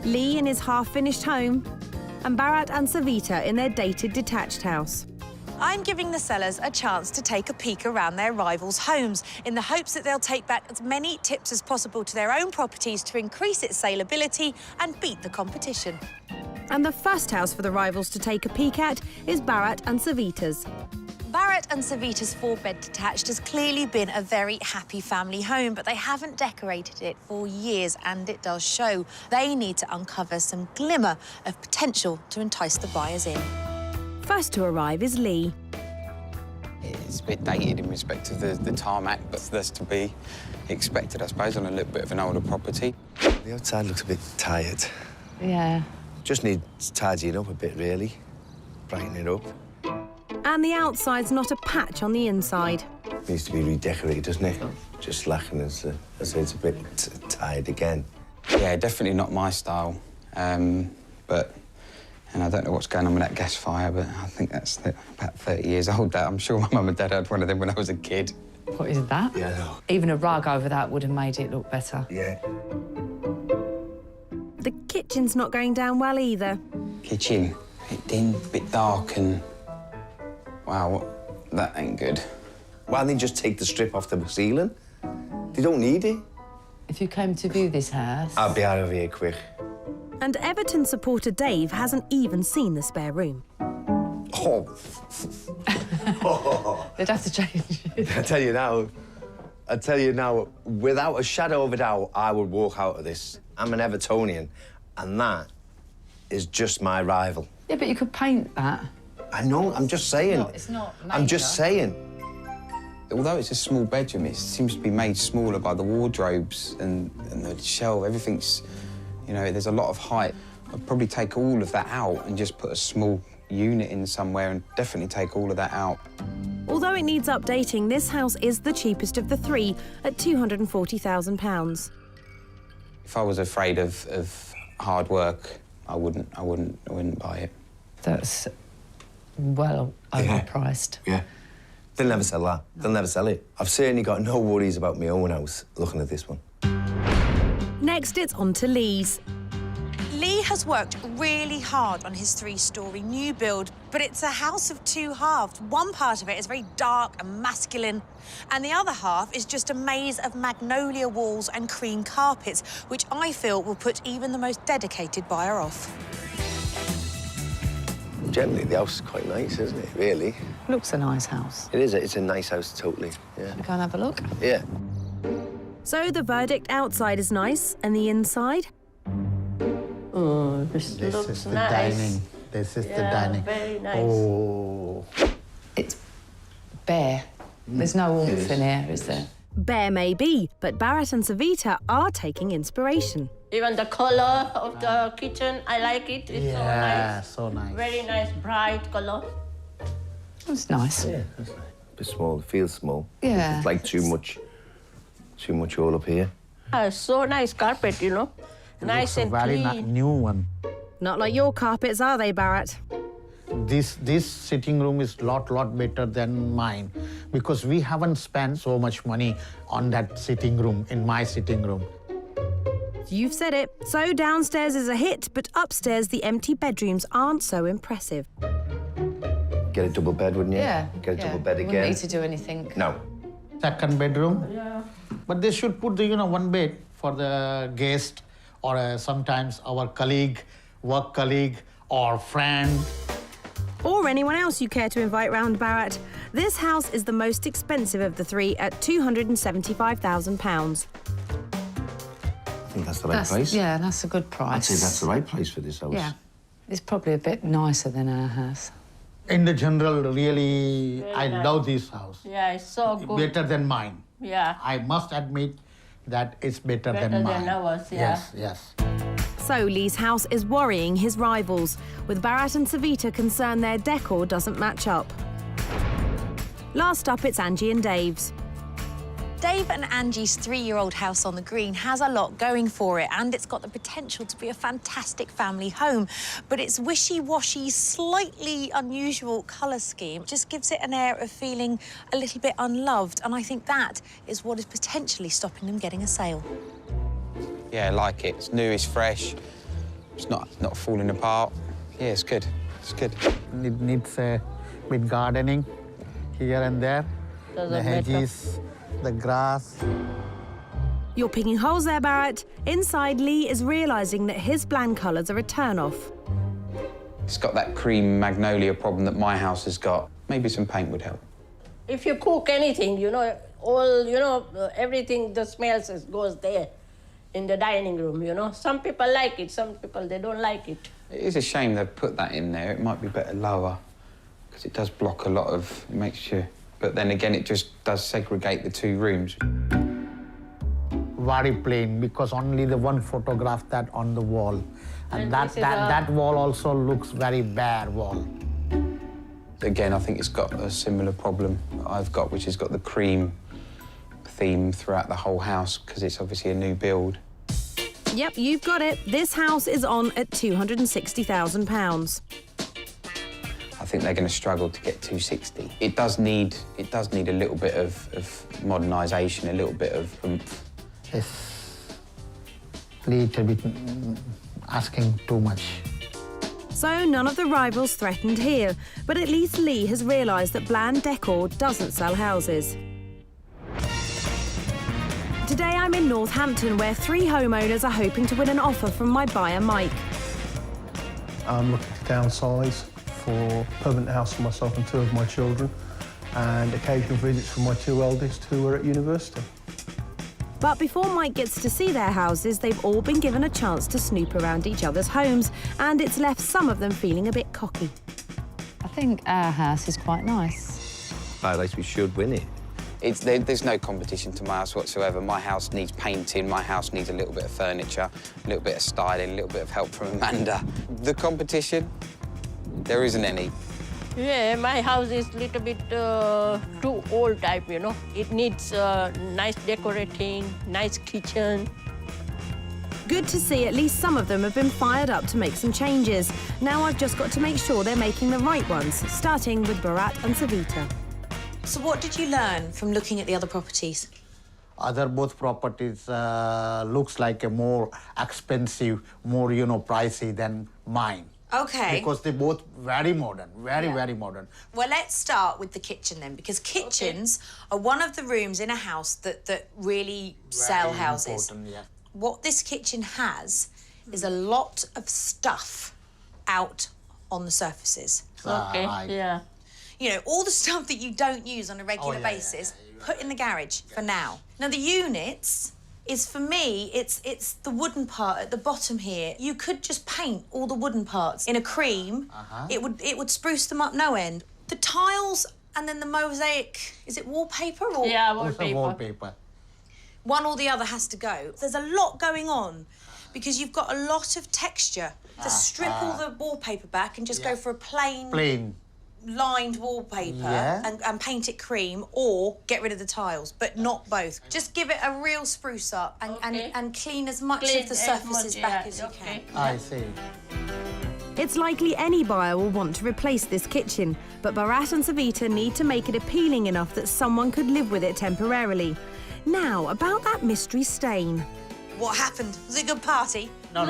Lee in his half-finished home, and Bharat and Savita in their dated detached house. I'm giving the sellers a chance to take a peek around their rivals' homes in the hopes that they'll take back as many tips as possible to their own properties to increase its saleability and beat the competition. And the first house for the rivals to take a peek at is Bharat and Savita's. Bharat and Savita's 4-bed detached has clearly been a very happy family home, but they haven't decorated it for years, and it does show. They need to uncover some glimmer of potential to entice the buyers in. First to arrive is Lee. It's a bit dated in respect of the tarmac, but that's to be expected, I suppose, on a little bit of an older property. The outside looks a bit tired. Yeah. Just needs tidying up a bit, really. Brighten it up. And the outside's not a patch on the inside. Needs to be redecorated, doesn't it? Just lacking as it's a bit tired again. Yeah, definitely not my style. But I don't know what's going on with that gas fire, but I think that's about 30 years old, that. I'm sure my mum and dad had one of them when I was a kid. What is that? Yeah, I know. Even a rug over that would have made it look better. Yeah. The kitchen's not going down well either. Kitchen, a bit dim, a bit dark, and... Wow, that ain't good. Why don't they just take the strip off the ceiling? They don't need it. If you came to view this house... I'll be out of here quick. And Everton supporter Dave hasn't even seen the spare room. Oh. They'd have to change it. I tell you now, without a shadow of a doubt, I would walk out of this. I'm an Evertonian, and that is just my rival. Yeah, but you could paint that. I know, I'm just saying. It's not major. I'm just saying. Although it's a small bedroom, it seems to be made smaller by the wardrobes and the shelf. Everything's, you know, there's a lot of height. I'd probably take all of that out and just put a small unit in somewhere and definitely take all of that out. Although it needs updating, this house is the cheapest of the 3 at £240,000. If I was afraid of hard work, I wouldn't buy it. That's well overpriced. Yeah. They'll never sell that. They'll never sell it. I've certainly got no worries about my own house looking at this one. Next, it's on to Lee's. Lee has worked really hard on his 3-storey new build, but it's a house of 2 halves. One part of it is very dark and masculine, and the other half is just a maze of magnolia walls and cream carpets, which I feel will put even the most dedicated buyer off. Generally, the house is quite nice, isn't it, really? Looks a nice house. It is. It's a nice house, totally, yeah. Should we go and have a look? Yeah. So the verdict outside is nice, and the inside? Oh, this looks is the nice. dining. This is the dining. Very nice. Oh. It's bare. There's no warmth in here, is there? Bare may be, but Bharat and Savita are taking inspiration. Even the color of the kitchen, I like it. It's so nice. Very nice, bright color. That's nice. Yeah, that's nice. A bit small, it feels small. Yeah. It's like too much all up here. So nice carpet, you know. Nice and very clean. new one. Not like your carpets, are they, Bharat? This sitting room is lot better than mine because we haven't spent so much money on that sitting room, in my sitting room. You've said it. So downstairs is a hit, but upstairs the empty bedrooms aren't so impressive. Get a double bed, wouldn't you? Yeah. Get a double bed again. Wouldn't need to do anything. No. Second bedroom. Yeah. But they should put the, one bed for the guest or sometimes our colleague, work colleague or friend. Or anyone else you care to invite round, Bharat. This house is the most expensive of the three at £275,000. I think that's the right place. Yeah, that's a good price. I'd say that's the right place for this house. Yeah. It's probably a bit nicer than our house. In the general, really, I love this house. Yeah, it's so good. Better than mine. Yeah. I must admit that it's better than Better mine. than ours, yeah. Yes. So Lee's house is worrying his rivals, with Bharat and Savita concerned their decor doesn't match up. Last up, it's Angie and Dave's. Dave and Angie's 3-year-old house on the green has a lot going for it, and it's got the potential to be a fantastic family home. But its wishy-washy, slightly unusual colour scheme just gives it an air of feeling a little bit unloved, and I think that is what is potentially stopping them getting a sale. Yeah, I like it. It's new, it's fresh. It's not falling apart. Yeah, it's good. It's good. It needs a bit gardening here and there. The hedges, the grass. You're picking holes there, Bharat. Inside, Lee is realising that his bland colours are a turn-off. It's got that cream magnolia problem that my house has got. Maybe some paint would help. If you cook anything, everything, the smells goes there in the dining room, Some people like it, some people, they don't like it. It is a shame they've put that in there. It might be better lower, because it does block a lot of... It makes you... But then again, it just does segregate the two rooms. Very plain, because only the one photograph that on the wall. And that wall also looks very bare wall. Again, I think it's got a similar problem I've got, which has got the cream theme throughout the whole house, because it's obviously a new build. Yep, you've got it. This house is on at £260,000. I think they're going to struggle to get 260. It does need a little bit of modernisation, a little bit of oomph. It's a little bit asking too much. So none of the rivals threatened here, but at least Lee has realised that bland decor doesn't sell houses. Today I'm in Northampton, where 3 homeowners are hoping to win an offer from my buyer, Mike. I'm looking to downsize for a permanent house for myself and 2 of my children, and occasional visits for my 2 eldest who are at university. But before Mike gets to see their houses, they've all been given a chance to snoop around each other's homes, and it's left some of them feeling a bit cocky. I think our house is quite nice. At least we should win it. There's no competition to my house whatsoever. My house needs painting, my house needs a little bit of furniture, a little bit of styling, a little bit of help from Amanda. The competition, there isn't any. Yeah, my house is a little bit too old type, It needs nice decorating, nice kitchen. Good to see at least some of them have been fired up to make some changes. Now I've just got to make sure they're making the right ones, starting with Bharat and Savita. So what did you learn from looking at the other properties? Both properties looks like a more expensive, more, pricey than mine. OK. Because they're both very modern, very modern. Well, let's start with the kitchen then, because kitchens are one of the rooms in a house that really sell houses. Yeah. What this kitchen has is a lot of stuff out on the surfaces. Okay, yeah. All the stuff that you don't use on a regular basis, put in the garage for now. Now, the units is, for me, it's the wooden part at the bottom here. You could just paint all the wooden parts in a cream. It would spruce them up no end. The tiles and then the mosaic, is it wallpaper or? Yeah, Also wallpaper. wallpaper. One or the other has to go. There's a lot going on because you've got a lot of texture. To strip all the wallpaper back and just go for a plain lined wallpaper and paint it cream, or get rid of the tiles, but not both. Just give it a real spruce up and clean as much of the surfaces back as you can. I see. It's likely any buyer will want to replace this kitchen, but Bharat and Savita need to make it appealing enough that someone could live with it temporarily. Now, about that mystery stain. What happened? Was it a good party? No.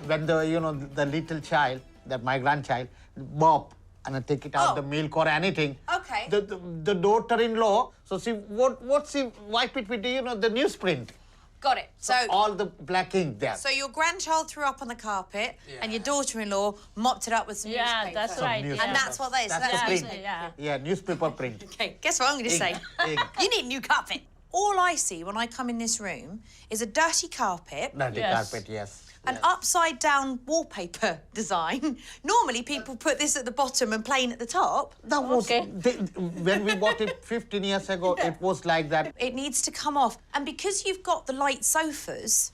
When the little child, my grandchild, Bob, and I take it out the milk or anything. Okay. The daughter-in-law, so she wipe it with the newsprint. Got it. So all the black ink there. So your grandchild threw up on the carpet, and your daughter-in-law mopped it up with some newspaper. That's right. And that's what that is. That's That's the print. Yeah, newspaper print. Okay, guess what I'm going to say? You need a new carpet. All I see when I come in this room is a dirty carpet. Dirty carpet, yes. An upside-down wallpaper design. Normally, people put this at the bottom and plain at the top. That was when we bought it 15 years ago. It was like that. It needs to come off, and because you've got the light sofas,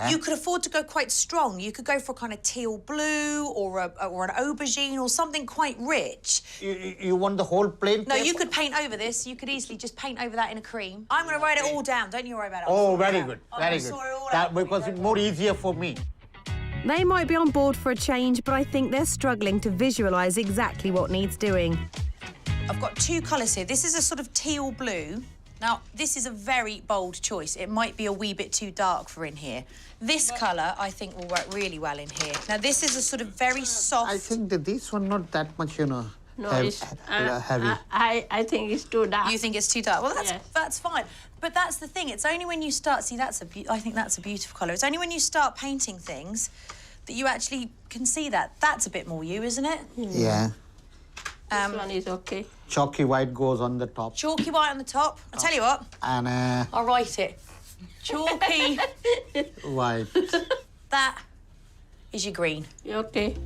you could afford to go quite strong. You could go for a kind of teal blue or an aubergine or something quite rich. You want the whole plain? No, you could paint over this. You could easily just paint over that in a cream. I'm going to write it all down. Don't you worry about it. Oh, very good, very good. That because it's more easier for me. They might be on board for a change, but I think they're struggling to visualise exactly what needs doing. I've got two colours here. This is a sort of teal blue. Now, this is a very bold choice. It might be a wee bit too dark for in here. This colour, I think, will work really well in here. Now, this is a sort of very soft... I think that this one not that much, No, heavy. I think it's too dark. You think it's too dark? Well, that's fine. But that's the thing. It's only when you start... See, I think that's a beautiful colour. It's only when you start painting things that you actually can see that. That's a bit more you, isn't it? Yeah. This one is okay. Chalky white goes on the top. Chalky white on the top. I'll tell you what. And I'll write it. Chalky white. That is your green. Okay.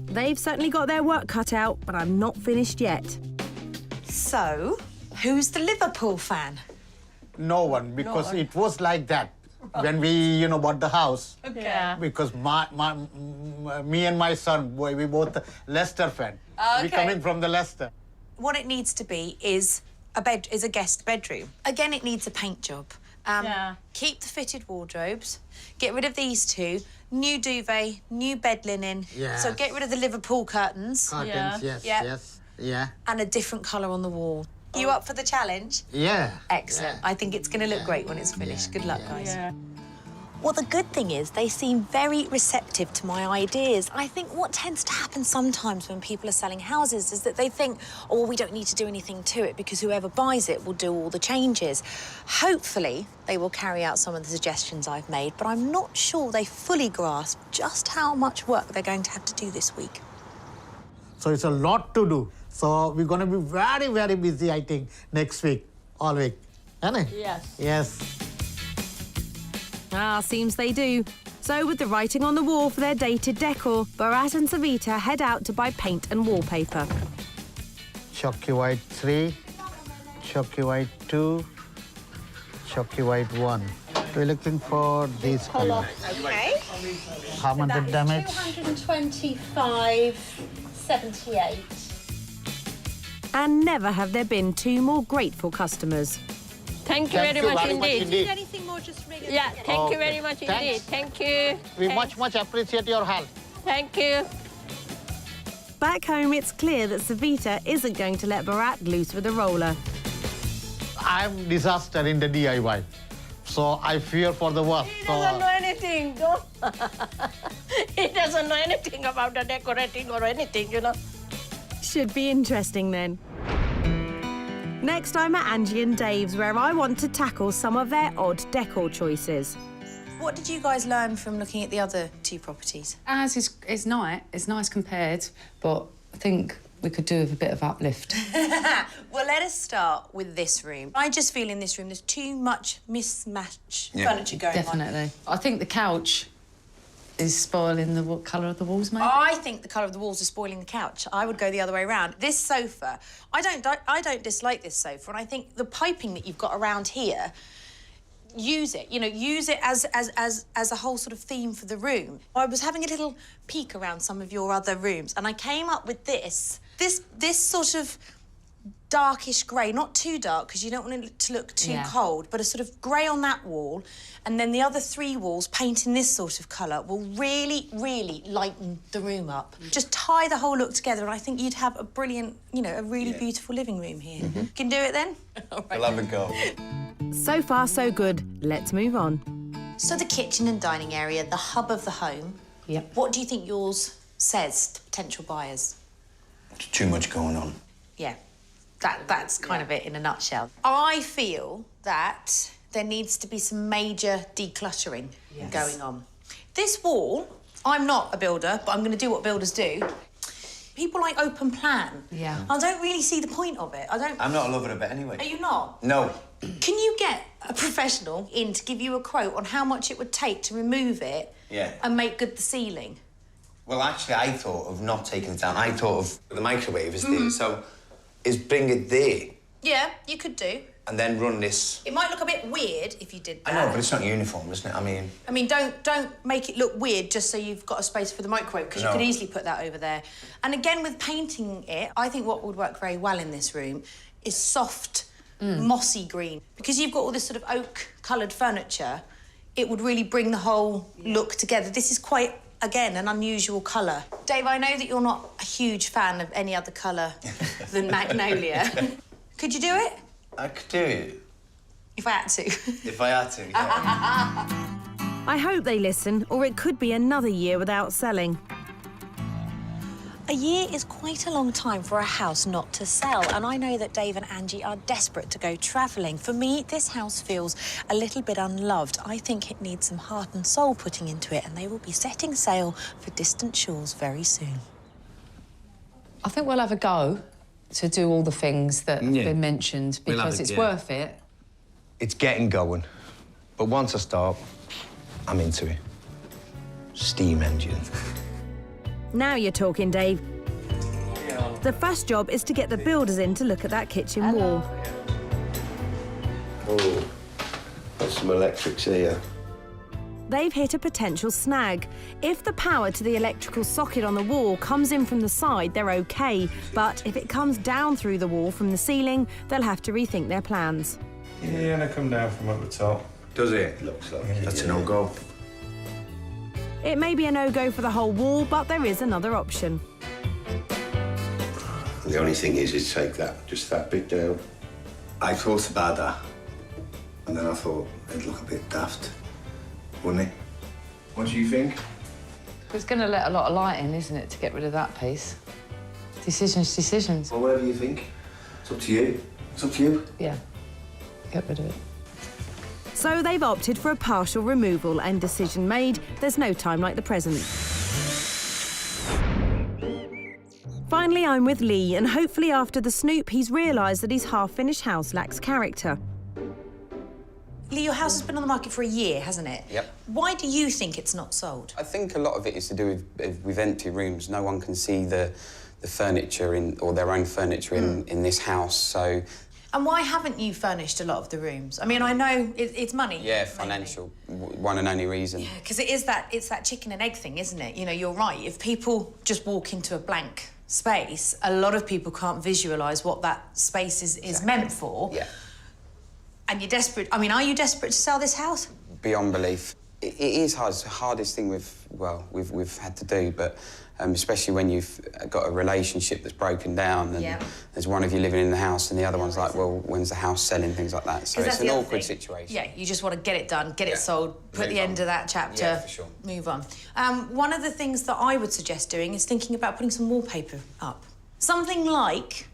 They've certainly got their work cut out, but I'm not finished yet. So, who's the Liverpool fan? No one, because it was like that when we, bought the house. Okay. Yeah. Because me and my son, we both Leicester fan. We come in from the Leicester. What it needs to be is a guest bedroom. Again, it needs a paint job. Keep the fitted wardrobes. Get rid of these two. New duvet, new bed linen. Yes. So get rid of the Liverpool curtains. Yes. And a different colour on the wall. You up for the challenge? Yeah. Excellent. I think it's going to look great when it's finished. Good luck, guys. Well, the good thing is they seem very receptive to my ideas. I think what tends to happen sometimes when people are selling houses is that they think, oh, well, we don't need to do anything to it because whoever buys it will do all the changes. Hopefully, they will carry out some of the suggestions I've made, but I'm not sure they fully grasp just how much work they're going to have to do this week. So it's a lot to do. So we're going to be very, very busy, I think, next week, all week. Isn't it? Yes. Yes. Seems they do. So with the writing on the wall for their dated decor, Bharat and Savita head out to buy paint and wallpaper. Chalky white 3, chalky white 2, chalky white 1. We're looking for these colors. Okay. How much the damage? 225.78. And never have there been two more grateful customers. Thank you very much indeed. Need anything more, just ring us. Yeah, thank you very much indeed. Thank you. We much appreciate your help. Thank you. Back home, it's clear that Savita isn't going to let Bharat loose with a roller. I'm disaster in the DIY, so I fear for the work. He doesn't know anything, He doesn't know anything about the decorating or anything, Should be interesting then. Next, I'm at Angie and Dave's, where I want to tackle some of their odd decor choices. What did you guys learn from looking at the other two properties? Ours is nice. It's nice compared, but I think we could do with a bit of uplift. Well, let us start with this room. I just feel in this room there's too much mismatch furniture going on. Definitely. I think the couch is spoiling the colour of the walls, maybe? I think the colour of the walls is spoiling the couch. I would go the other way around. This sofa, I don't dislike this sofa, and I think the piping that you've got around here, use it. You know, use it as a whole sort of theme for the room. I was having a little peek around some of your other rooms, and I came up with this sort of darkish grey, not too dark because you don't want it to look too cold, but a sort of grey on that wall, and then the other 3 walls paint in this sort of colour will really, really lighten the room up. Just tie the whole look together, and I think you'd have a brilliant, you know, a really beautiful living room here. Can do it then? We'll have a go. So far, so good. Let's move on. So the kitchen and dining area, the hub of the home. Yep. What do you think yours says to potential buyers? There's too much going on. Yeah, that's kind of it in a nutshell. I feel that there needs to be some major decluttering going on. This wall, I'm not a builder, but I'm going to do what builders do. People like open plan. Yeah. I don't really see the point of it. I'm not a lover of it anyway. Are you not? No. Can you get a professional in to give you a quote on how much it would take to remove it and make good the ceiling? Well, actually, I thought of not taking it down. I thought of the microwave is there, so is bring it there Yeah, you could do. and then run this. It might look a bit weird if you did that. I know, but it's not uniform, isn't it? I mean, don't make it look weird just so you've got a space for the microwave, because you No. could easily put that over there. And again, with painting it, I think what would work very well in this room is soft, mossy green. Because you've got all this sort of oak-coloured furniture, it would really bring the whole look together. This is quite, again, an unusual colour. Dave, I know that you're not a huge fan of any other colour than magnolia. Could you do it? I could do it If I had to. if I had to. Yeah. I hope they listen, or it could be another year without selling. A year is quite a long time for a house not to sell, and I know that Dave and Angie are desperate to go travelling. For me, this house feels a little bit unloved. I think it needs some heart and soul putting into it, and they will be setting sail for distant shores very soon. I think we'll have a go to do all the things that have been mentioned, We'll have because it, it's yeah. worth it. It's getting going, but once I start, I'm into it. Steam engine. Now you're talking, Dave. The first job is to get the builders in to look at that kitchen wall. Oh, there's some electrics here. They've hit a potential snag. If the power to the electrical socket on the wall comes in from the side, they're OK. But if it comes down through the wall from the ceiling, they'll have to rethink their plans. Yeah, and I come down from up the top. Does it? Looks like it. That's a no-go. It may be a no-go for the whole wall, but there is another option. The only thing is take that, just that bit down. I thought about that, and then I thought it'd look a bit daft, wouldn't it? What do you think? It's going to let a lot of light in, isn't it, to get rid of that piece? Decisions. Well, whatever you think. It's up to you. It's up to you. Yeah, get rid of it. So they've opted for a partial removal, and decision made, there's no time like the present. Finally, I'm with Lee, and hopefully after the snoop, he's realised that his half-finished house lacks character. Lee, your house has been on the market for a year, hasn't it? Yep. Why do you think it's not sold? I think a lot of it is to do with empty rooms. No one can see the furniture or their own furniture in this house, so... And why haven't you furnished a lot of the rooms? I mean, I know it's money. Yeah, financial, one and only reason. Yeah, because it's that chicken and egg thing, isn't it? You know, you're right. If people just walk into a blank space, a lot of people can't visualise what that space is meant for. Yeah. And you're desperate. I mean, are you desperate to sell this house? Beyond belief. It is hard. It's the hardest thing we've had to do, but especially when you've got a relationship that's broken down and there's one of you living in the house and the other one's like, well, when's the house selling, things like that. So it's an awkward situation. Yeah, you just want to get it done, get it sold, put the end of that chapter, Yeah, for sure. move on. One of the things that I would suggest doing is thinking about putting some wallpaper up. Something like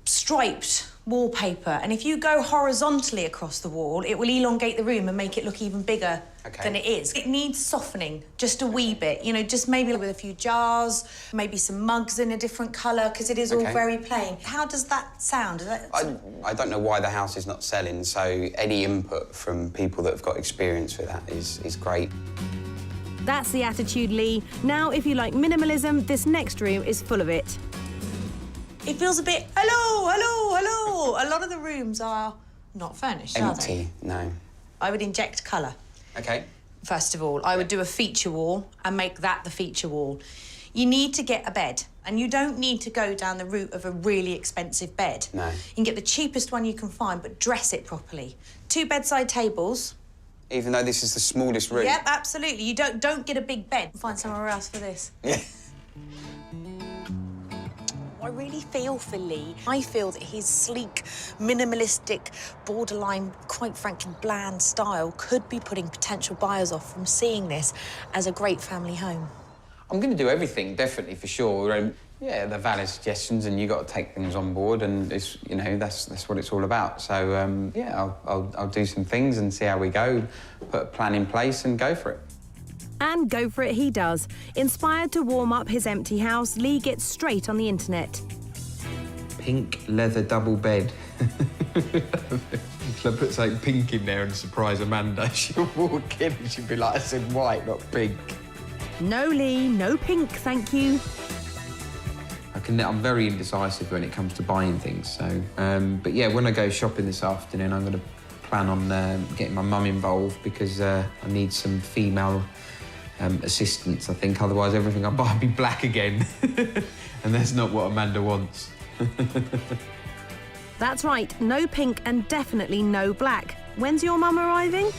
striped wallpaper, and if you go horizontally across the wall, it will elongate the room and make it look even bigger than it is. It needs softening just a wee bit, you know, just maybe with a few jars, maybe some mugs in a different colour, because it is all very plain. How does that sound? I don't know why the house is not selling, so any input from people that have got experience with that is great. That's the attitude, Lee. Now, if you like minimalism, this next room is full of it. It feels a bit, hello, hello, hello. A lot of the rooms are not furnished, are they? Empty, no. I would inject colour. Okay. First of all, I would do a feature wall and make that the feature wall. You need to get a bed, and you don't need to go down the route of a really expensive bed. No. You can get the cheapest one you can find, but dress it properly. 2 bedside tables. Even though this is the smallest room? Yep, absolutely. You don't get a big bed. Find somewhere else for this. Yeah. I really feel for Lee. I feel that his sleek, minimalistic, borderline, quite frankly, bland style could be putting potential buyers off from seeing this as a great family home. I'm going to do everything, definitely, for sure. Yeah, they're valid suggestions, and you've got to take things on board, and it's, you know, that's what it's all about. So, yeah, I'll do some things and see how we go, put a plan in place and go for it. And go for it he does. Inspired to warm up his empty house, Lee gets straight on the internet. Pink leather double bed. Shall I put something pink in there and surprise Amanda? She'll walk in and she'll be like, I said white, not pink. No, Lee, no pink, thank you. I'm very indecisive when it comes to buying things, so... but yeah, when I go shopping this afternoon, I'm going to plan on getting my mum involved because I need some female assistance, I think. Otherwise, everything I buy will be black again. And that's not what Amanda wants. That's right, no pink and definitely no black. When's your mum arriving?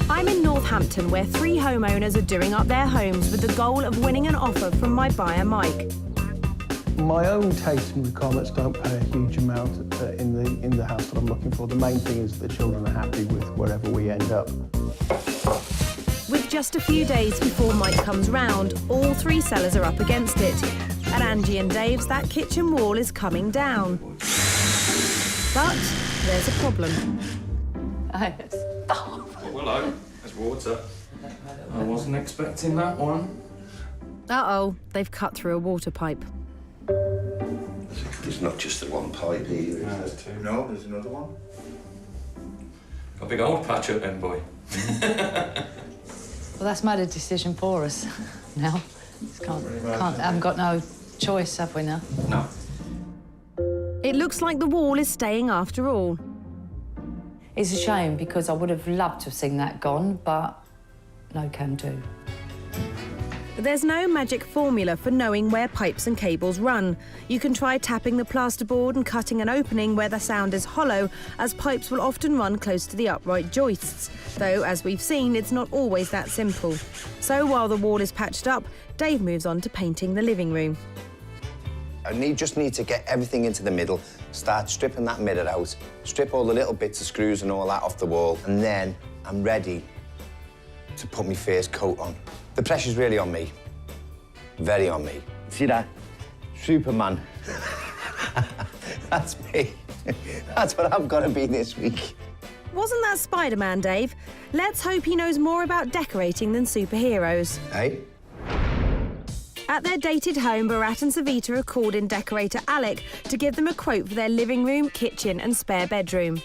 I'm in Northampton, where 3 homeowners are doing up their homes with the goal of winning an offer from my buyer, Mike. My own taste and requirements don't pay a huge amount in the house that I'm looking for. The main thing is the children are happy with wherever we end up. With just a few days before Mike comes round, all 3 sellers are up against it. At Angie and Dave's, that kitchen wall is coming down. But there's a problem. Oh, hello, there's water. I wasn't expecting that one. Uh-oh, they've cut through a water pipe. There's not just the one pipe here. No, there's 2. No, there's another one. A big old patch up then, boy. Well, that's made a decision for us now. Haven't got no choice, have we now? No. It looks like the wall is staying after all. It's a shame because I would have loved to have seen that gone, but no can do. There's no magic formula for knowing where pipes and cables run. You can try tapping the plasterboard and cutting an opening where the sound is hollow, as pipes will often run close to the upright joists. Though, as we've seen, it's not always that simple. So while the wall is patched up, Dave moves on to painting the living room. I just need to get everything into the middle, start stripping that mirror out, strip all the little bits of screws and all that off the wall, and then I'm ready to put my first coat on. The pressure's really on me. Very on me. See that? Superman. That's me. That's what I've got to be this week. Wasn't that Spider-Man, Dave? Let's hope he knows more about decorating than superheroes. Hey? At their dated home, Bharat and Savita have called in decorator Alec to give them a quote for their living room, kitchen and spare bedroom.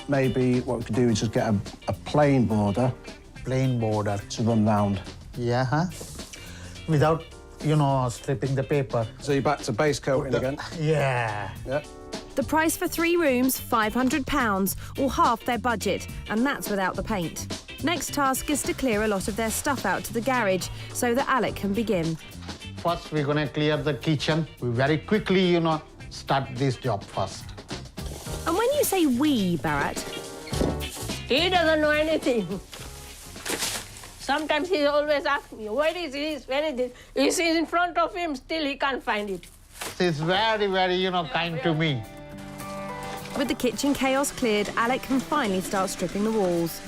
Maybe what we could do is just get a plain border. Plain border. To run round. Yeah, huh? Without, you know, stripping the paper. So you're back to base coating again? Yeah. Yeah. The price for 3 rooms, £500, or half their budget, and that's without the paint. Next task is to clear a lot of their stuff out to the garage so that Alec can begin. First, we're going to clear the kitchen. We very quickly, you know, start this job first. And when you say we, Bharat... He doesn't know anything. Sometimes he always asks me, where is this, where is this? He's in front of him, still he can't find it. He's very, very, you know, kind to me. With the kitchen chaos cleared, Alec can finally start stripping the walls.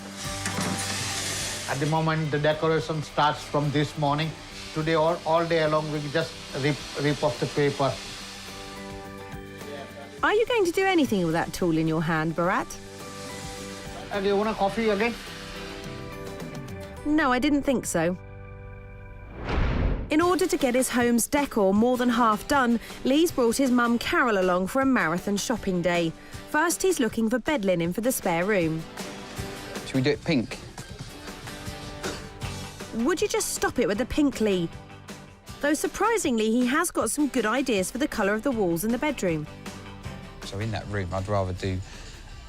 At the moment, the decoration starts from this morning. Today, all day long, we just rip off the paper. Are you going to do anything with that tool in your hand, Bharat? Do you want a coffee again? No, I didn't think so. In order to get his home's decor more than half done, Lee's brought his mum Carol along for a marathon shopping day. First, he's looking for bed linen for the spare room. Do Should we do it pink? Would you just stop it with the pink, Lee? Though surprisingly, he has got some good ideas for the colour of the walls in the bedroom. So in that room, I'd rather do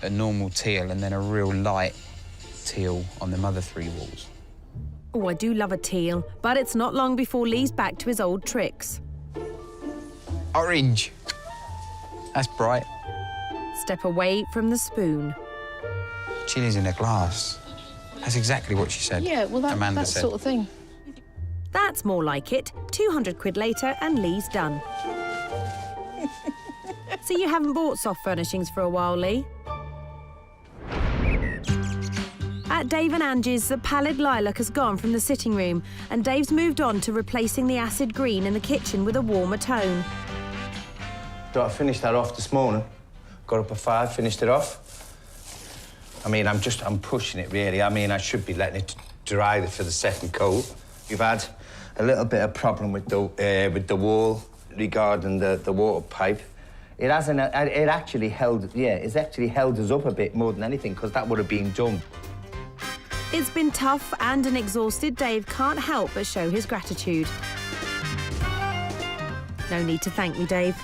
a normal teal and then a real light teal on the other 3 walls. Oh, I do love a teal, but it's not long before Lee's back to his old tricks. Orange. That's bright. Step away from the spoon. Chilies in a glass. That's exactly what she said. Yeah, well, Amanda that said. sort of thing. That's more like it. 200 quid later and Lee's done. So you haven't bought soft furnishings for a while, Lee? At Dave and Angie's, the pallid lilac has gone from the sitting room and Dave's moved on to replacing the acid green in the kitchen with a warmer tone. So I finished that off this morning. Got up at 5, finished it off. I mean, I'm pushing it, really. I mean, I should be letting it dry for the second coat. We've had a little bit of problem with the wall regarding the water pipe. It hasn't. It actually held. Yeah, it's actually held us up a bit more than anything because that would have been done. It's been tough and an exhausted Dave can't help but show his gratitude. No need to thank me, Dave.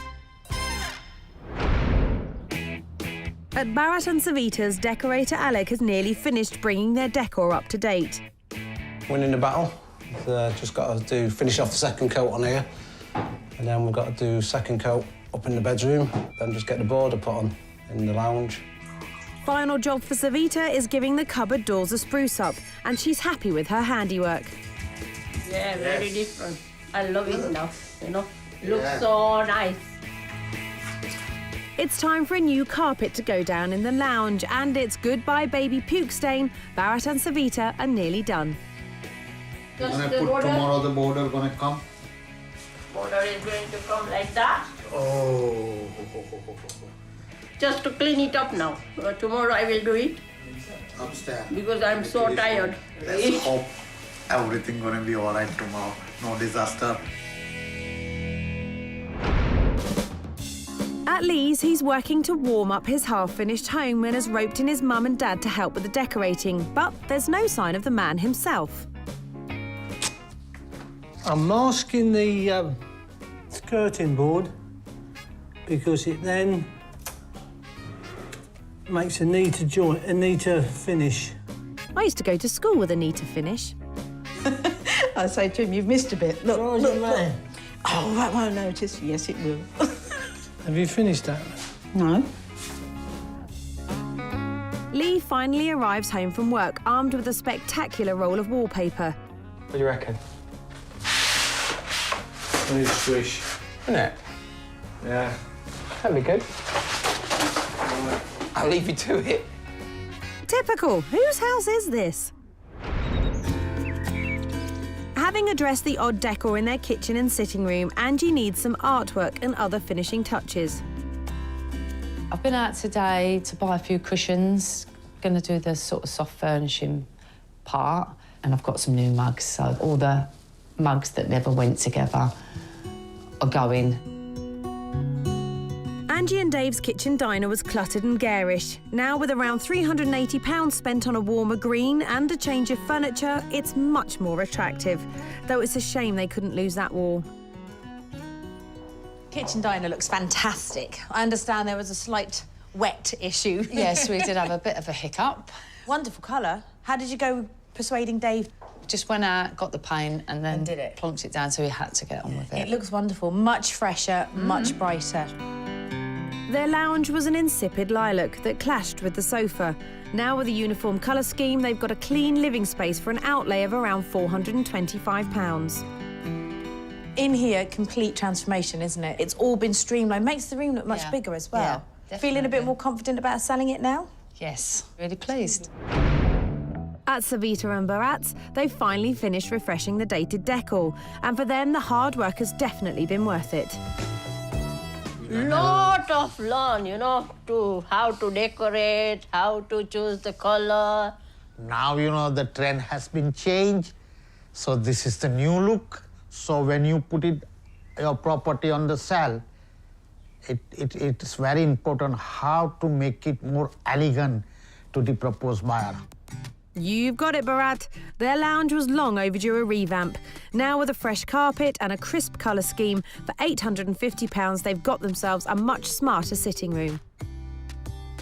At Bharat and Savita's, decorator Alec has nearly finished bringing their decor up to date. Winning the battle. Just got to finish off the second coat on here, and then we've got to do second coat up in the bedroom, then just get the border put on in the lounge. Final job for Savita is giving the cupboard doors a spruce up, and she's happy with her handiwork. Yeah, very different. I love it now, you know. Looks so nice. It's time for a new carpet to go down in the lounge, and it's goodbye baby puke stain. Bharat and Savita are nearly done. When I put tomorrow, the border gonna come. Border is going to come like that. Oh. Just to clean it up now. Tomorrow I will do it Upstairs. because I'm so tired. Let's hope everything gonna be all right tomorrow. No disaster. At Lee's, he's working to warm up his half-finished home and has roped in his mum and dad to help with the decorating, but there's no sign of the man himself. I'm masking the skirting board because it then makes a neater joint, a neater finish. I used to go to school with a neater finish. I say to him, you've missed a bit. Look, Oh, look, you look. may. Oh, that won't notice. Yes, it will. Have you finished that? No. Lee finally arrives home from work, armed with a spectacular roll of wallpaper. What do you reckon? Very swish. Isn't it? Yeah. That'd be good. I'll leave you to it. Typical. Whose house is this? Having addressed the odd decor in their kitchen and sitting room, Angie needs some artwork and other finishing touches. I've been out today to buy a few cushions. Going to do the sort of soft furnishing part. And I've got some new mugs, so all the mugs that never went together are going. Angie and Dave's kitchen diner was cluttered and garish. Now, with around £380 spent on a warmer green and a change of furniture, it's much more attractive. Though it's a shame they couldn't lose that wall. Kitchen diner looks fantastic. I understand there was a slight wet issue. Yes, we did have a bit of a hiccup. Wonderful colour. How did you go persuading Dave? Just went out, got the paint, and then did it. plonked it down, so he had to get on with it. It looks wonderful. Much fresher, much brighter. Their lounge was an insipid lilac that clashed with the sofa. Now, with a uniform colour scheme, they've got a clean living space for an outlay of around £425. In here, complete transformation, isn't it? It's all been streamlined. Makes the room look much bigger as well. Yeah, Feeling a bit more confident about selling it now? Yes, really pleased. At Savita and Bharat's, they've finally finished refreshing the dated decor. And for them, the hard work has definitely been worth it. Lot of learn, you know, to how to decorate, how to choose the color. Now, you know, the trend has been changed. So this is the new look. So when you put your property on the sale, it's very important how to make it more elegant to the proposed buyer. You've got it, Bharat. Their lounge was long overdue a revamp. Now with a fresh carpet and a crisp colour scheme, for £850 they've got themselves a much smarter sitting room.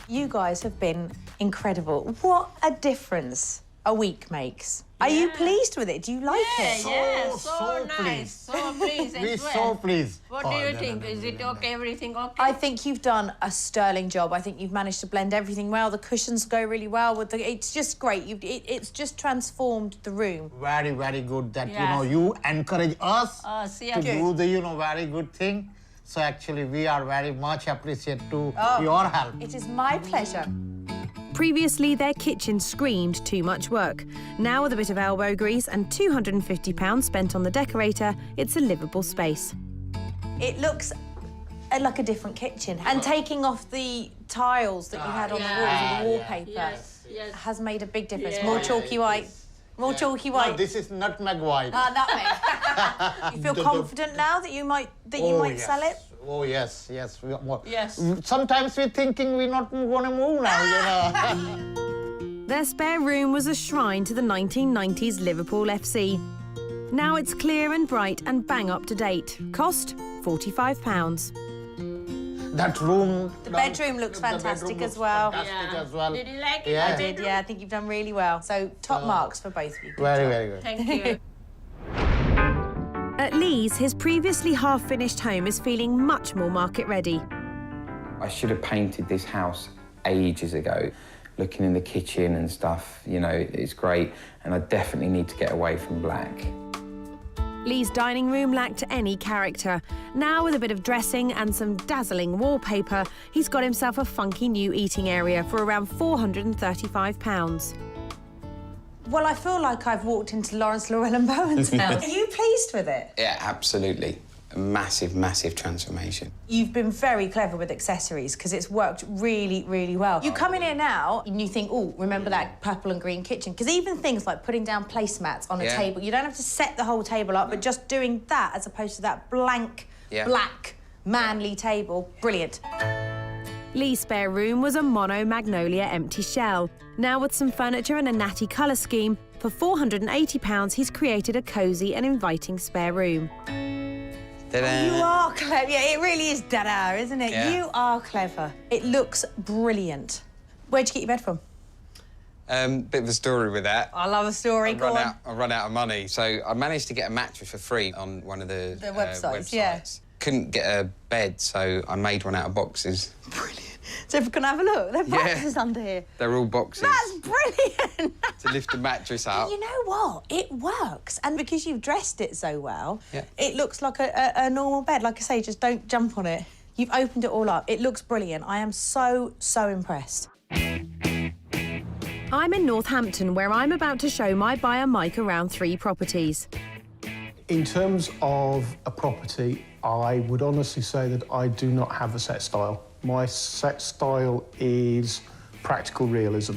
You guys have been incredible. What a difference a week makes. Are you pleased with it? Do you like it? Yeah, so nice. So pleased as We're well. so pleased. What do you think? Is it okay? Everything okay? I think you've done a sterling job. I think you've managed to blend everything well. The cushions go really well with the. It's just great. It's just transformed the room. Very, very good that, Yes. you encourage us yeah. to do the, very good thing. So actually, we are very much appreciate to Oh, your help. It is my pleasure. Previously, their kitchen screamed too much work. Now, with a bit of elbow grease and £250 spent on the decorator, it's a livable space. It looks like a different kitchen. And taking off the tiles that you had on the walls and the wallpaper has made a big difference. More chalky white. More chalky white. No, this is nutmeg white. Nutmeg. You feel confident now that you might yes. sell it? Oh, yes. Yes. Sometimes we're thinking we're not going to move now, Their spare room was a shrine to the 1990s Liverpool FC. Now it's clear and bright and bang up to date. Cost £45. That room... The bedroom looks fantastic as well. As well. Did you like it? Yeah. I did, yeah. I think you've done really well. So, top marks for both of you. Good Very, job. very good. Thank you. At Lee's, his previously half-finished home is feeling much more market-ready. I should have painted this house ages ago. Looking in the kitchen and stuff, it's great. And I definitely need to get away from black. Lee's dining room lacked any character. Now, with a bit of dressing and some dazzling wallpaper, he's got himself a funky new eating area for around £435. Well, I feel like I've walked into Lawrence Llewellyn Bowen's house. Are you pleased with it? Yeah, absolutely. A massive, massive transformation. You've been very clever with accessories because it's worked really, really well. You come in here now and you think, oh, remember that purple and green kitchen? Because even things like putting down placemats on a table, you don't have to set the whole table up, but just doing that as opposed to that blank, black, manly table, brilliant. Lee's spare room was a mono magnolia empty shell. Now, with some furniture and a natty colour scheme, for £480 he's created a cosy and inviting spare room. You are clever. Yeah, it really is dada, isn't it? Yeah. You are clever. It looks brilliant. Where'd you get your bed from? Bit of a story with that. I love a story. Go on. I run out of money, so I managed to get a mattress for free on one of the websites. Yeah. Couldn't get a bed, so I made one out of boxes. So if we can have a look, there are boxes under here. They're all boxes. That's brilliant. To lift the mattress up. You know what? It works. And because you've dressed it so well, it looks like a normal bed. Like I say, just don't jump on it. You've opened it all up. It looks brilliant. I am so, so impressed. I'm in Northampton, where I'm about to show my buyer Mike around 3 properties. In terms of a property, I would honestly say that I do not have a set style. My set style is practical realism.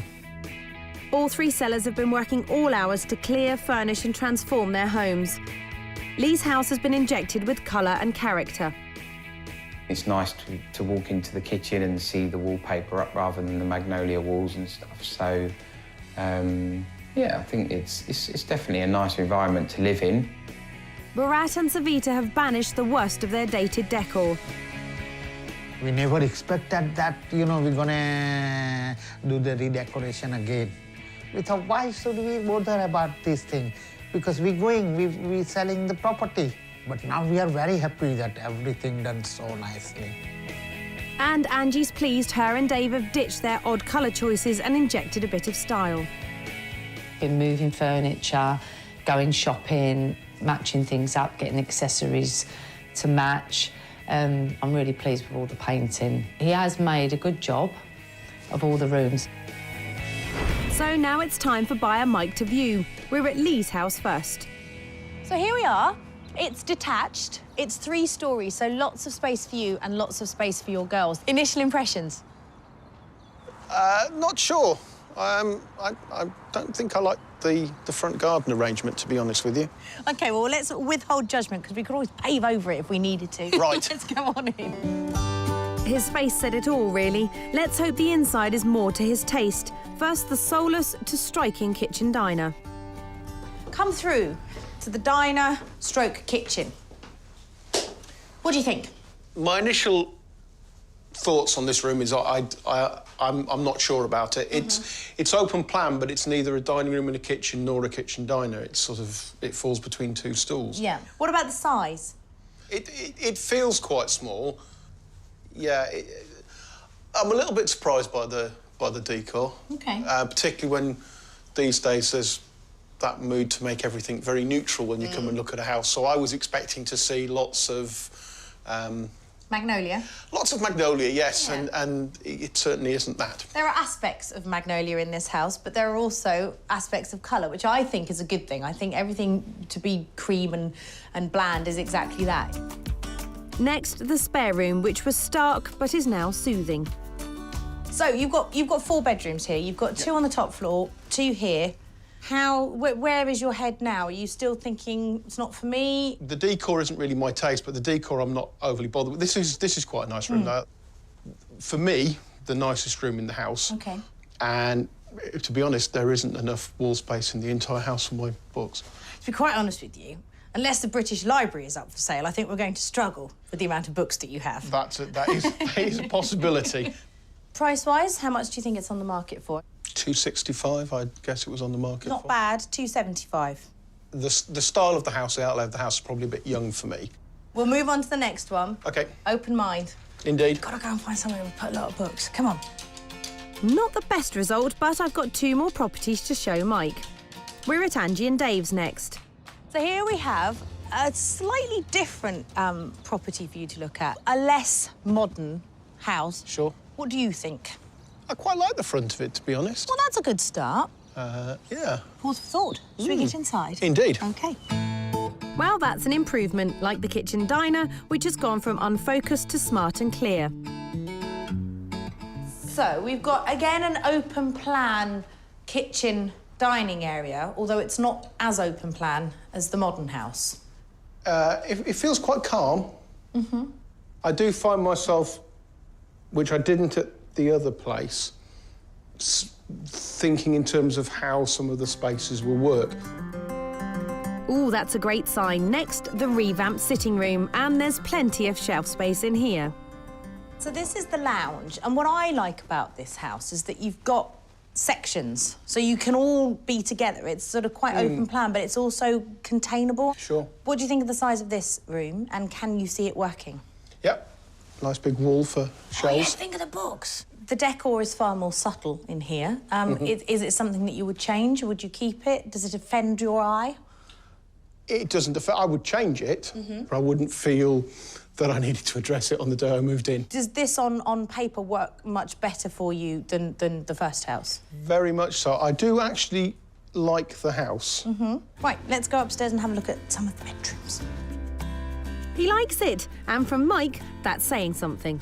All 3 sellers have been working all hours to clear, furnish and transform their homes. Lee's house has been injected with colour and character. It's nice to walk into the kitchen and see the wallpaper up rather than the magnolia walls and stuff. So, yeah, I think it's definitely a nice environment to live in. Bharat and Savita have banished the worst of their dated decor. We never expected that, we're gonna do the redecoration again. We thought, why should we bother about this thing? Because we're selling the property. But now we are very happy that everything done so nicely. And Angie's pleased her and Dave have ditched their odd colour choices and injected a bit of style. Been moving furniture, going shopping, matching things up, getting accessories to match. I'm really pleased with all the painting. He has made a good job of all the rooms. So now it's time for buyer Mike to view. We're at Lee's house first. So here we are. It's detached. It's 3 stories, so lots of space for you and lots of space for your girls. Initial impressions? Not sure. I don't think I like the front garden arrangement, to be honest with you. OK, well, let's withhold judgment, because we could always pave over it if we needed to. Right. Let's go on in. His face said it all, really. Let's hope the inside is more to his taste. First, the soulless to striking kitchen diner. Come through to the diner stroke kitchen. What do you think? My initial thoughts on this room is I'm not sure about it. It's open plan, but it's neither a dining room and a kitchen nor a kitchen diner. It's sort of, it falls between two stools. Yeah. What about the size? It feels quite small. Yeah, I'm a little bit surprised by the decor. Okay. Particularly when these days there's that mood to make everything very neutral when you come and look at a house. So I was expecting to see lots of Magnolia? Lots of magnolia, yes, Yeah. and it certainly isn't that. There are aspects of magnolia in this house, but there are also aspects of colour, which I think is a good thing. I think everything to be cream and bland is exactly that. Next, the spare room, which was stark but is now soothing. So you've got 4 bedrooms here. You've got 2 on the top floor, 2 here. Where is your head now? Are you still thinking it's not for me? The decor isn't really my taste, but the decor I'm not overly bothered with. This is quite a nice room. Now, for me, the nicest room in the house. Okay. And to be honest, there isn't enough wall space in the entire house for my books. To be quite honest with you, unless the British Library is up for sale, I think we're going to struggle with the amount of books that you have. That is a possibility. Price-wise, how much do you think it's on the market for? 265, I'd guess it was on the market Not for. bad, 275. The style of the house, the outlay of the house, is probably a bit young for me. We'll move on to the next one. OK. Open mind. Indeed. Gotta go and find somewhere we put a lot of books. Come on. Not the best result, but I've got 2 more properties to show Mike. We're at Angie and Dave's next. So here we have a slightly different property for you to look at. A less modern house. Sure. What do you think? I quite like the front of it, to be honest. Well, that's a good start. Yeah. Pause for thought. Should we get inside? Indeed. OK. Well, that's an improvement, like the kitchen diner, which has gone from unfocused to smart and clear. So we've got, again, an open plan kitchen dining area, although it's not as open plan as the modern house. It feels quite calm. I do find myself, which I didn't at the other place, thinking in terms of how some of the spaces will work. Ooh, that's a great sign. Next, the revamped sitting room, and there's plenty of shelf space in here. So this is the lounge, and what I like about this house is that you've got sections, so you can all be together. It's sort of quite open plan, but it's also containable. Sure. What do you think of the size of this room, and can you see it working? Yep. Nice big wall for shelves. Oh, yeah, think of the books. The decor is far more subtle in here. Is it something that you would change, or would you keep it? Does it offend your eye? It doesn't affect. I would change it, but I wouldn't feel that I needed to address it on the day I moved in. Does this on paper work much better for you than the first house? Very much so. I do actually like the house. Right, let's go upstairs and have a look at some of the bedrooms. He likes it, and from Mike, that's saying something.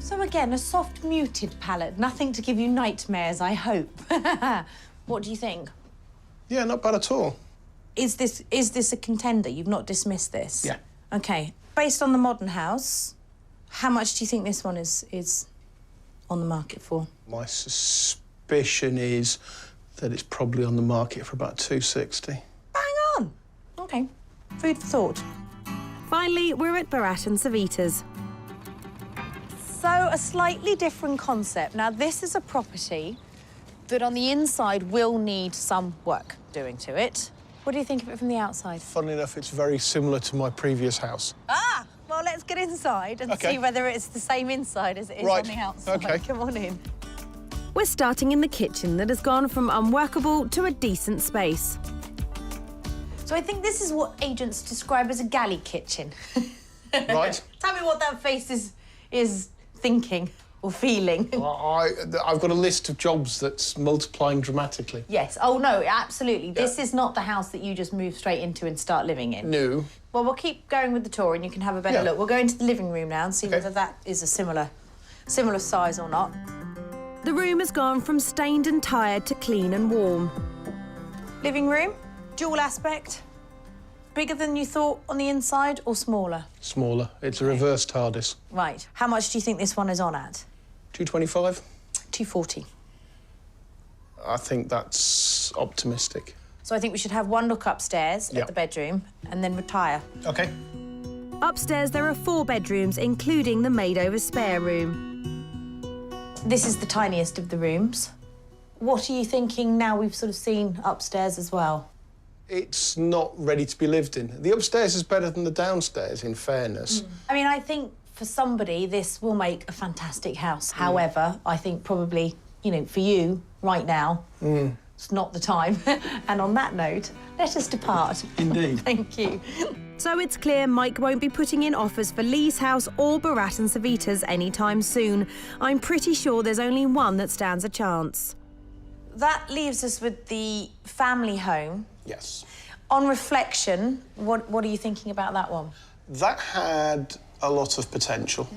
So again, a soft, muted palette. Nothing to give you nightmares, I hope. What do you think? Yeah, not bad at all. Is this a contender? You've not dismissed this? Yeah. OK. Based on the modern house, how much do you think this one is on the market for? My suspicion is that it's probably on the market for about 260. Bang on. OK. Food for thought. Finally, we're at Bharat and Savita's. So, a slightly different concept. Now, this is a property that on the inside will need some work doing to it. What do you think of it from the outside? Funnily enough, it's very similar to my previous house. Ah! Well, let's get inside and see whether it's the same inside as it is on the outside. OK. Come on in. We're starting in the kitchen that has gone from unworkable to a decent space. So I think this is what agents describe as a galley kitchen. Right. Tell me what that face is thinking or feeling. I've got a list of jobs that's multiplying dramatically. Yes. Oh, no, absolutely. Yeah. This is not the house that you just move straight into and start living in. No. Well, we'll keep going with the tour and you can have a better look. We'll go into the living room now and see whether that is a similar size or not. The room has gone from stained and tired to clean and warm. Living room, dual aspect. Bigger than you thought on the inside or smaller? Smaller. It's a reverse TARDIS. Right. How much do you think this one is on at? 225? 240. I think that's optimistic. So I think we should have one look upstairs Yep. at the bedroom and then retire. OK. Upstairs, there are 4 bedrooms, including the made-over spare room. This is the tiniest of the rooms. What are you thinking now we've sort of seen upstairs as well? It's not ready to be lived in. The upstairs is better than the downstairs, in fairness. I mean, I think for somebody, this will make a fantastic house. However, I think probably, you know, for you, right now, it's not the time. And on that note, let us depart. Indeed. Thank you. So it's clear Mike won't be putting in offers for Lee's house or Bharat and Savita's anytime soon. I'm pretty sure there's only one that stands a chance. That leaves us with the family home. Yes. On reflection, what are you thinking about that one? That had a lot of potential,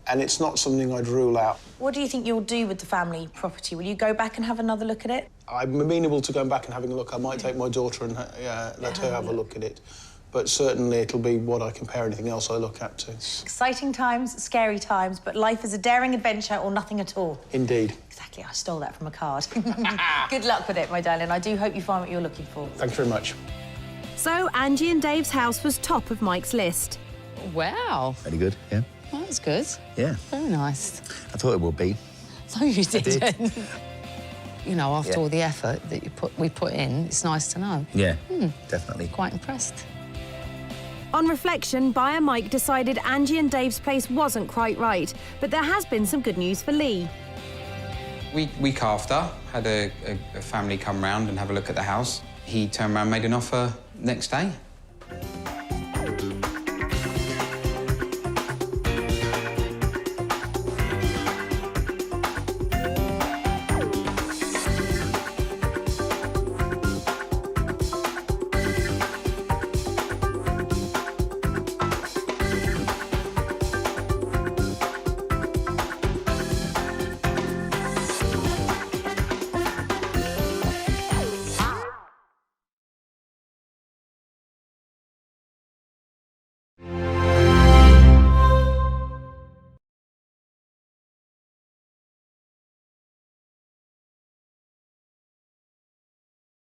and it's not something I'd rule out. What do you think you'll do with the family property? Will you go back and have another look at it? I'm amenable to going back and having a look. I might take my daughter and let her have a look at it. But certainly it'll be what I compare anything else I look at to. Exciting times, scary times, but life is a daring adventure or nothing at all. Indeed. Exactly, I stole that from a card. Good luck with it, my darling. I do hope you find what you're looking for. Thank you very much. So Angie and Dave's house was top of Mike's list. Wow. Very good, yeah. Well, that's good. Yeah. Very nice. I thought it would be. So you did. You know, after Yeah. all the effort that we put in, it's nice to know. Yeah, definitely. Quite impressed. On reflection, buyer Mike decided Angie and Dave's place wasn't quite right, but there has been some good news for Lee. Week after, had a family come round and have a look at the house. He turned around and made an offer next day.